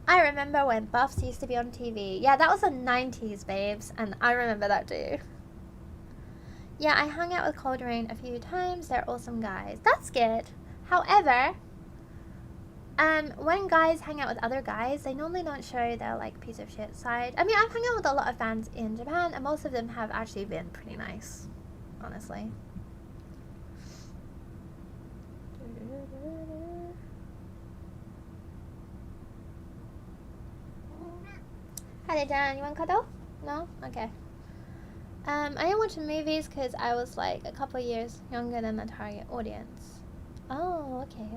I remember when Buffs used to be on TV. Yeah, that was the 90s, babes, and I remember that too. Yeah, I hung out with Cold Rain a few times. They're awesome guys. That's good. However, when guys hang out with other guys, they normally don't show their like piece of shit side. I mean, I've hung out with a lot of bands in Japan, and most of them have actually been pretty nice, honestly. Hi Dan, you want cuddle? No? Okay. I didn't watch the movies because I was like a couple years younger than the target audience. Oh, okay.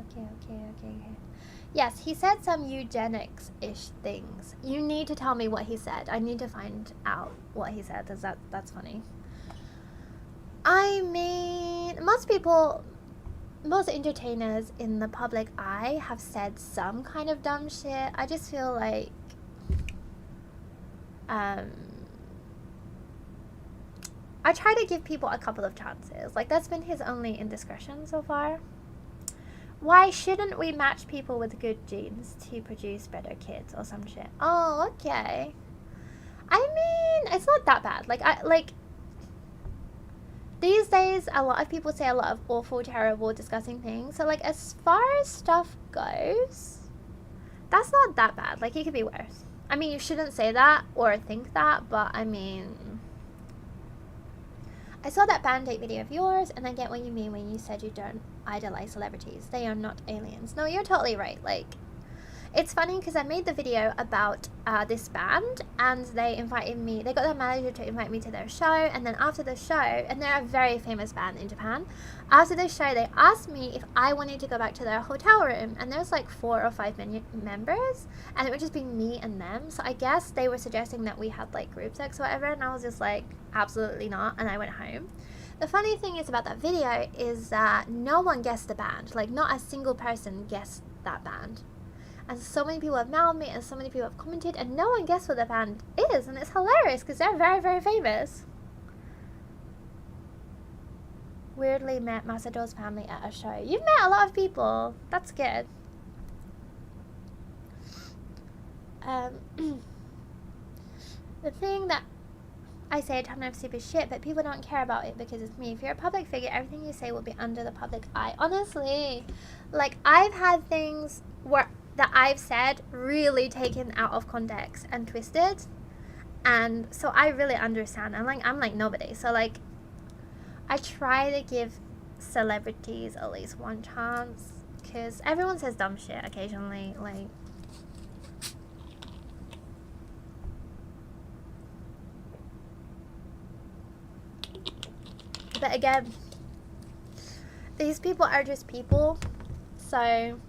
Yes, he said some eugenics-ish things. You need to tell me what he said. I need to find out what he said, because that's funny. I mean, most entertainers in the public eye have said some kind of dumb shit. I just feel like, I try to give people a couple of chances. Like, that's been his only indiscretion so far. Why shouldn't we match people with good genes to produce better kids or some shit? Oh, okay. I mean, it's not that bad. Like, these days, a lot of people say a lot of awful, terrible, disgusting things. So, like, as far as stuff goes, that's not that bad. Like, it could be worse. I mean, you shouldn't say that or think that, but I mean, I saw that band date video of yours, and I get what you mean when you said you don't idolize celebrities. They are not aliens. No, you're totally right. Like, it's funny because I made the video about this band, and they invited me, they got their manager to invite me to their show, and then after the show, and they're a very famous band in Japan, after the show they asked me if I wanted to go back to their hotel room, and there's like 4 or 5 members, and it would just be me and them, so I guess they were suggesting that we had like group sex or whatever, and I was just like, absolutely not, and I went home. The funny thing is about that video is that no one guessed the band, like not a single person guessed that band. And so many people have mailed me and so many people have commented and no one guessed what the band is, and it's hilarious because they're very, very famous. Weirdly met Masado's family at a show. You've met a lot of people. That's good. The thing that I say a ton of stupid shit, but people don't care about it because it's me. If you're a public figure, everything you say will be under the public eye. Honestly, like I've had things that I've said really taken out of context and twisted, and so I really understand. I'm like nobody, so like I try to give celebrities at least one chance because everyone says dumb shit occasionally, like. But again, these people are just people, so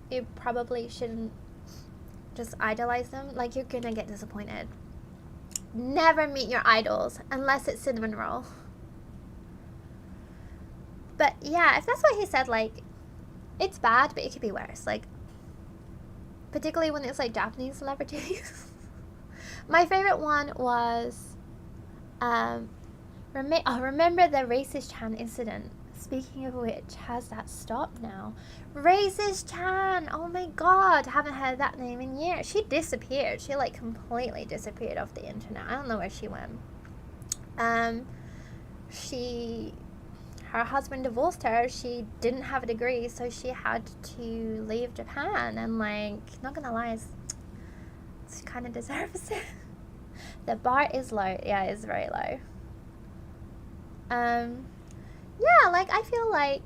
you probably shouldn't just idolize them. Like, you're gonna get disappointed. Never meet your idols unless it's cinnamon roll. But yeah, if that's what he said, like, it's bad, but it could be worse. Like, particularly when it's like Japanese celebrities. My favorite one was remember the Racist Chan incident. Speaking of which, has that stopped now? Racist Chan! Oh my god, haven't heard that name in years. She disappeared. She like completely disappeared off the internet. I don't know where she went. Her husband divorced her. She didn't have a degree, so she had to leave Japan. And like, not gonna lie, she kind of deserves it. The bar is low. Yeah, it's very low. Yeah, like, I feel like,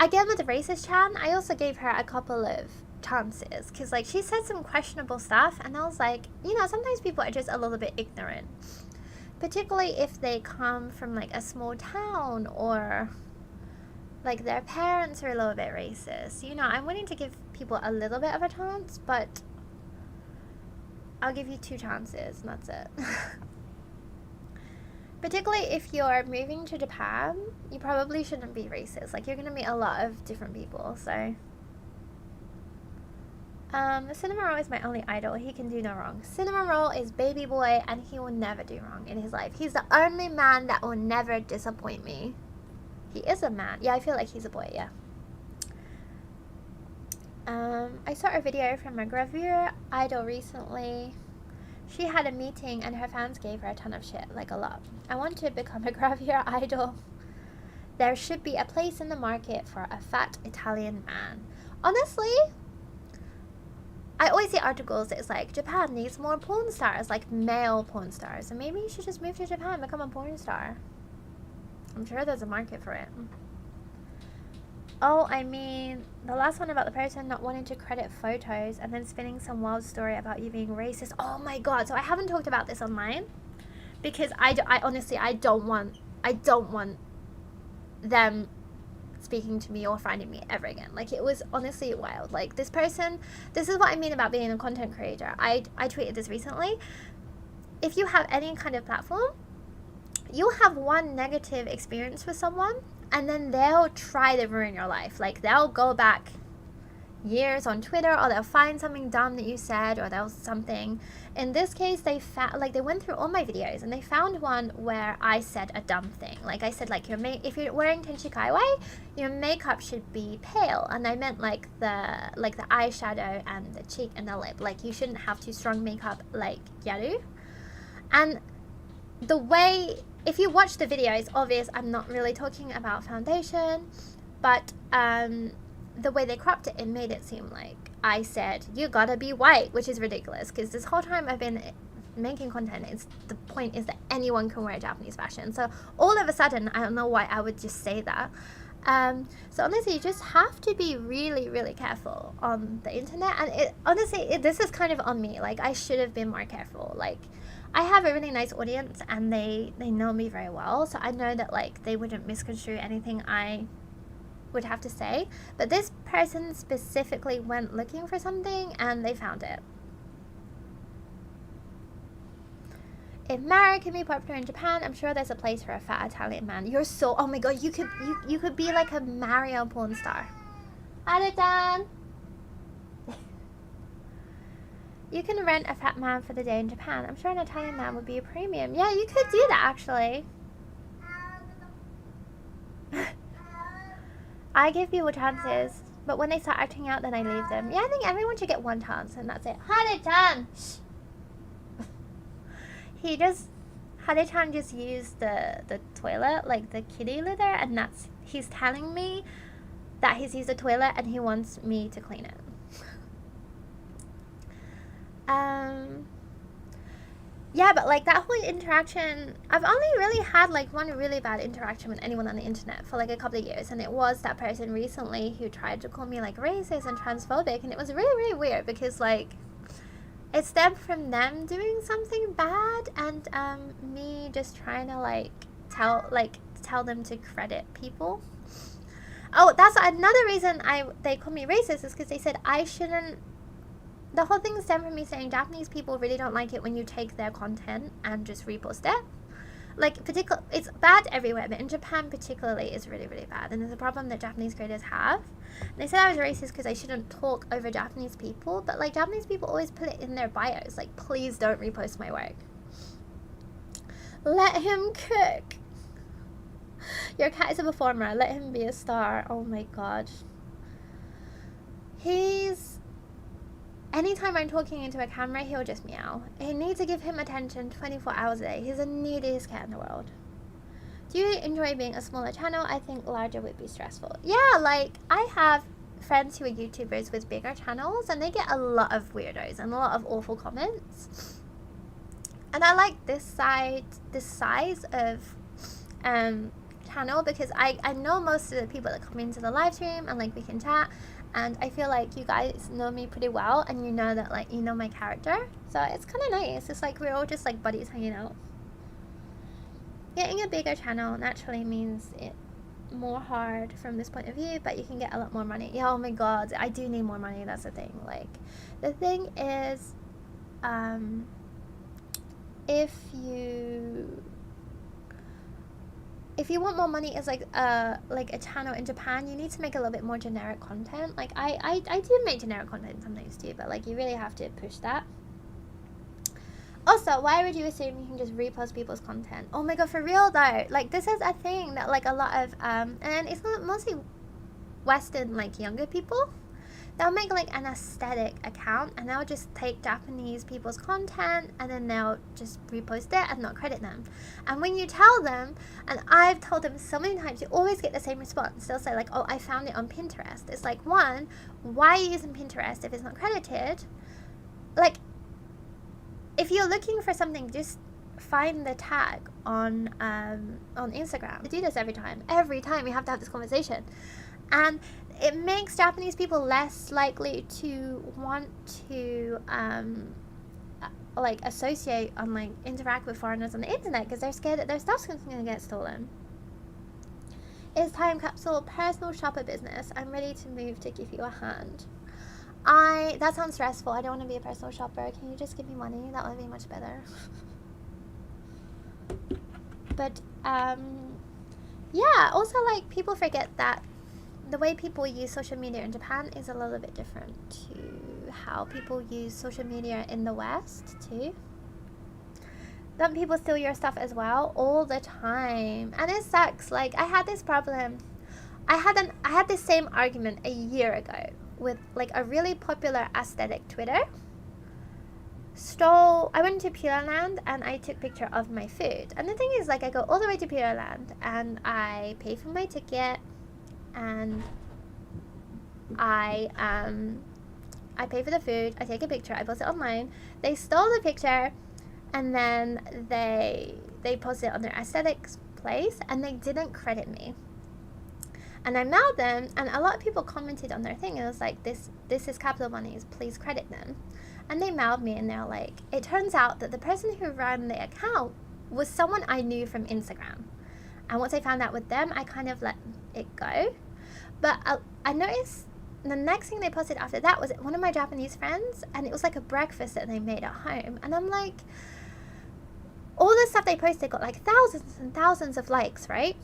again with the Racist Chan, I also gave her a couple of chances, because, like, she said some questionable stuff, and I was like, you know, sometimes people are just a little bit ignorant, particularly if they come from, like, a small town, or, like, their parents are a little bit racist. You know, I'm willing to give people a little bit of a chance, but I'll give you 2 chances, and that's it. Particularly if you're moving to Japan, you probably shouldn't be racist. Like, you're going to meet a lot of different people, so. Cinnamon Roll is my only idol. He can do no wrong. Cinnamon Roll is baby boy, and he will never do wrong in his life. He's the only man that will never disappoint me. He is a man. Yeah, I feel like he's a boy, yeah. I saw a video from a gravure idol recently. She had a meeting and her fans gave her a ton of shit, like a lot. I want to become a gravure idol. There should be a place in the market for a fat Italian man. Honestly, I always see articles that it's like, Japan needs more porn stars, like male porn stars. And maybe you should just move to Japan and become a porn star. I'm sure there's a market for it. Oh, I mean, the last one about the person not wanting to credit photos and then spinning some wild story about you being racist. Oh my god, so I haven't talked about this online because I honestly, I don't want them speaking to me or finding me ever again. Like, it was honestly wild. Like, this person, this is what I mean about being a content creator. I tweeted this recently. If you have any kind of platform, you'll have one negative experience with someone, and then they'll try to ruin your life. Like, they'll go back years on Twitter, or they'll find something dumb that you said, or they'll something. In this case, they went through all my videos, and they found one where I said a dumb thing. Like, I said, like, if you're wearing tenshikaiwai, your makeup should be pale. And I meant, like, the eyeshadow and the cheek and the lip. Like, you shouldn't have too strong makeup like Gyaru. And the way, if you watch the video, it's obvious I'm not really talking about foundation, but the way they cropped it, it made it seem like I said, you gotta be white, which is ridiculous, because this whole time I've been making content, the point is that anyone can wear Japanese fashion. So all of a sudden, I don't know why I would just say that. So honestly, you just have to be really, really careful on the internet. And this is kind of on me. Like, I should have been more careful. Like, I have a really nice audience, and they know me very well, so I know that like they wouldn't misconstrue anything I would have to say. But this person specifically went looking for something, and they found it. If Mara can be popular in Japan, I'm sure there's a place for a fat Italian man. You're so, oh my god, you could be like a Mario porn star. Haru-chan! You can rent a fat man for the day in Japan. I'm sure an Italian man would be a premium. Yeah, you could do that actually. I give people chances, but when they start acting out, then I leave them. Yeah, I think everyone should get one chance, and that's it. Haru-chan! Haru-chan just used the toilet, like the kitty litter, and he's telling me that he's used the toilet and he wants me to clean it. Yeah, but like that whole interaction, I've only really had like one really bad interaction with anyone on the internet for like a couple of years, and it was that person recently who tried to call me like racist and transphobic, and it was really, really weird because like it stemmed from them doing something bad and me just trying to like tell them to credit people. Oh, that's another reason they called me racist, is because they said I shouldn't. The whole thing stemmed from me saying Japanese people really don't like it when you take their content and just repost it. Like, it's bad everywhere, but in Japan particularly it's really, really bad. And there's a problem that Japanese creators have. And they said I was racist because I shouldn't talk over Japanese people, but like Japanese people always put it in their bios, like, please don't repost my work. Let him cook. Your cat is a performer. Let him be a star. Oh my god. Anytime I'm talking into a camera, he'll just meow. I need to give him attention 24 hours a day. He's the neediest cat in the world. Do you enjoy being a smaller channel? I think larger would be stressful. Yeah, like, I have friends who are YouTubers with bigger channels, and they get a lot of weirdos and a lot of awful comments. And I like this size of channel because I know most of the people that come into the live stream, and like we can chat. And I feel like you guys know me pretty well, and you know that like you know my character, so it's kind of nice. It's like we're all just like buddies hanging out. Getting a bigger channel naturally means it more hard from this point of view, but you can get a lot more money. Yeah, oh my god, I do need more money. That's the thing. Like, the thing is, if you want more money as like a channel in Japan, you need to make a little bit more generic content. Like I do make generic content sometimes too, but like you really have to push that. Also, why would you assume you can just repost people's content? Oh my god, for real though. Like, this is a thing that like a lot of and it's not mostly Western like younger people. They'll make like an aesthetic account, and they'll just take Japanese people's content and then they'll just repost it and not credit them. And when you tell them, and I've told them so many times, you always get the same response. They'll say like, oh, I found it on Pinterest. It's like, one, why are you using Pinterest if it's not credited? Like, if you're looking for something, just find the tag on Instagram. I do this every time. Every time we have to have this conversation. And it makes Japanese people less likely to want to like associate and like interact with foreigners on the internet, because they're scared that their stuff's going to get stolen. Is time capsule personal shopper business? I'm ready to move to give you a hand. That sounds stressful. I don't want to be a personal shopper. Can you just give me money? That would be much better. But yeah, also like people forget that the way people use social media in Japan is a little bit different to how people use social media in the West too. Don't people steal your stuff as well? All the time. And it sucks. Like, I had this problem. I had this same argument a year ago with like a really popular aesthetic Twitter. I went to Pure Land and I took a picture of my food. And the thing is, like, I go all the way to Pure Land and I pay for my ticket, and I pay for the food, I take a picture, I post it online. They stole the picture, and then they posted it on their aesthetics place, and they didn't credit me. And I mailed them, and a lot of people commented on their thing. It was like, this is Capital Money's, please credit them. And they mailed me, and they're like, it turns out that the person who ran the account was someone I knew from Instagram. And once I found out with them, I kind of let it go. But I noticed the next thing they posted after that was one of my Japanese friends, and it was like a breakfast that they made at home. And I'm like, all the stuff they posted got like thousands and thousands of likes, right?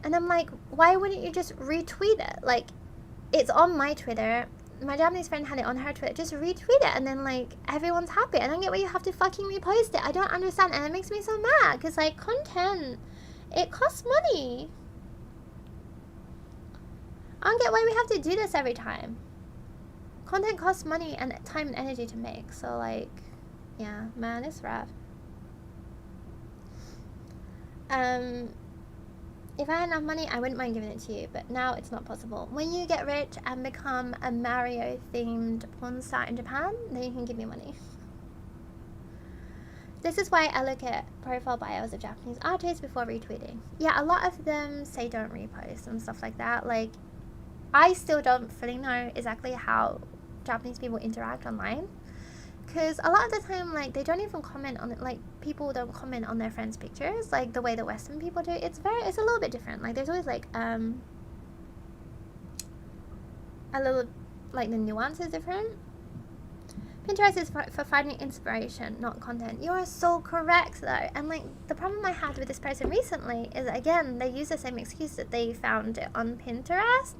And I'm like, why wouldn't you just retweet it? Like, it's on my Twitter. My Japanese friend had it on her Twitter. Just retweet it, and then like everyone's happy. I don't get why you have to fucking repost it. I don't understand, and it makes me so mad because like content, it costs money. I don't get why we have to do this every time. Content costs money and time and energy to make. So like, yeah, man, it's rough. If I had enough money, I wouldn't mind giving it to you, but now it's not possible. When you get rich and become a Mario-themed porn star in Japan, then you can give me money. This is why I look at profile bios of Japanese artists before retweeting. Yeah, a lot of them say don't repost and stuff like that. Like, I still don't fully know exactly how Japanese people interact online. Because a lot of the time, like, they don't even comment on it. Like, people don't comment on their friends' pictures, like, the way the Western people do. It's a little bit different. Like, there's always, like, a little, like, the nuance is different. Pinterest is for finding inspiration, not content. You are so correct, though. And, like, the problem I had with this person recently is, again, they use the same excuse that they found it on Pinterest.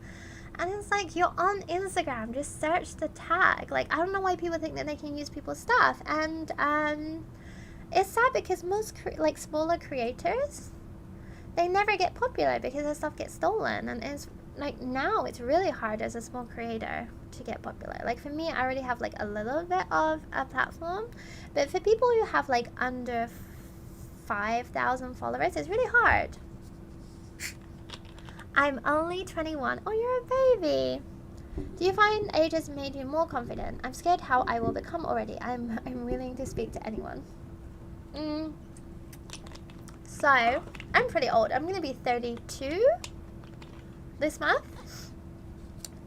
And it's like, you're on Instagram, just search the tag. Like, I don't know why people think that they can use people's stuff. And it's sad because most smaller creators, they never get popular because their stuff gets stolen. And it's like, now it's really hard as a small creator to get popular. Like, for me, I already have like a little bit of a platform, but for people who have like under 5,000 followers, it's really hard. I'm only 21. Oh, you're a baby. Do you find age has made you more confident? I'm scared how I will become already. I'm willing to speak to anyone. So, I'm pretty old. I'm going to be 32 this month.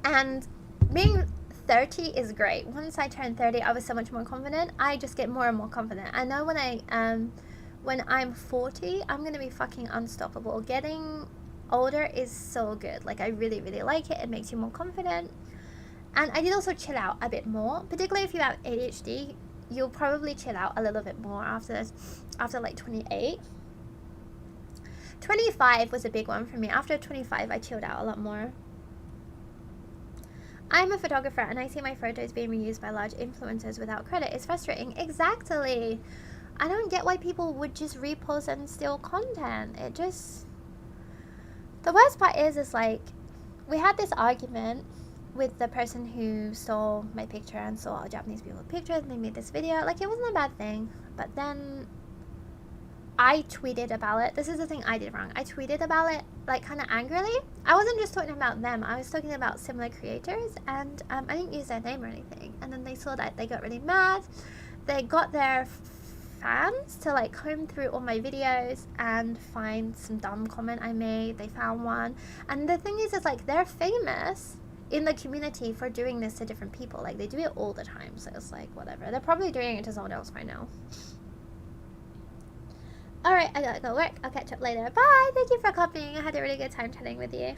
And being 30 is great. Once I turned 30, I was so much more confident. I just get more and more confident. I know when I'm 40, I'm going to be fucking unstoppable. Getting older is so good. Like, I really, really like it. It makes you more confident. And I did also chill out a bit more. Particularly if you have ADHD, you'll probably chill out a little bit more after like 28. 25 was a big one for me. After 25, I chilled out a lot more. I'm a photographer and I see my photos being reused by large influencers without credit. It's frustrating. Exactly. I don't get why people would just repost and steal content. It just... The worst part is like, we had this argument with the person who stole my picture and saw all Japanese people's pictures, and they made this video. Like, it wasn't a bad thing, but then I tweeted about it. This is the thing I did wrong. I tweeted about it, like, kind of angrily. I wasn't just talking about them. I was talking about similar creators, and I didn't use their name or anything. And then they saw that. They got really mad. They got their fans to like comb through all my videos and find some dumb comment I made. They found one, and the thing is like, they're famous in the community for doing this to different people. Like, they do it all the time, so it's like, whatever. They're probably doing it to someone else right now. Alright, I gotta go work. I'll catch up later. Bye! Thank you for copying. I had a really good time chatting with you.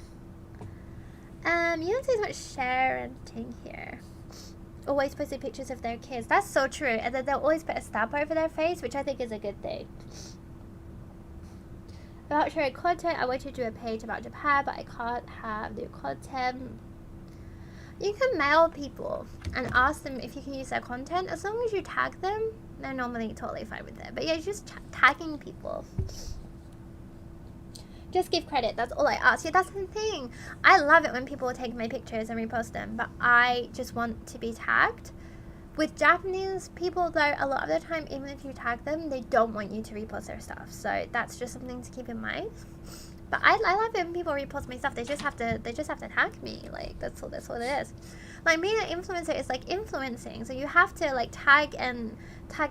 You don't see as much sharing here. Always posted pictures of their kids. That's so true. And then they'll always put a stamp over their face, which I think is a good thing. About sharing content, I want to do a page about Japan, but I can't have new content. You can mail people and ask them if you can use their content. As long as you tag them, they're normally totally fine with it. But yeah, just tagging people. Just give credit. That's all I ask. Yeah, that's the thing. I love it when people take my pictures and repost them, but I just want to be tagged. With Japanese people, though, a lot of the time, even if you tag them, they don't want you to repost their stuff. So that's just something to keep in mind. But I love it when people repost my stuff. They just have to tag me. Like, that's what it is. Like, being an influencer is like influencing. So you have to like tag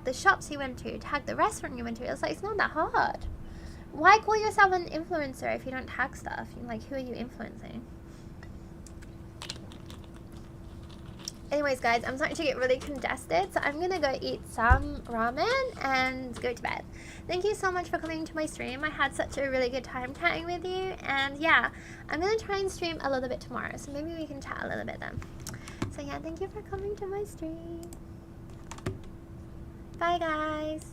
the shops you went to, tag the restaurant you went to. It's like, it's not that hard. Why call yourself an influencer if you don't tag stuff? Like, who are you influencing? anyways, guys, I'm starting to get really congested, so I'm gonna go eat some ramen and go to bed. Thank you so much for coming to my stream. I had such a really good time chatting with you, and yeah, I'm gonna try and stream a little bit tomorrow, so maybe we can chat a little bit then. So yeah, thank you for coming to my stream. Bye, guys.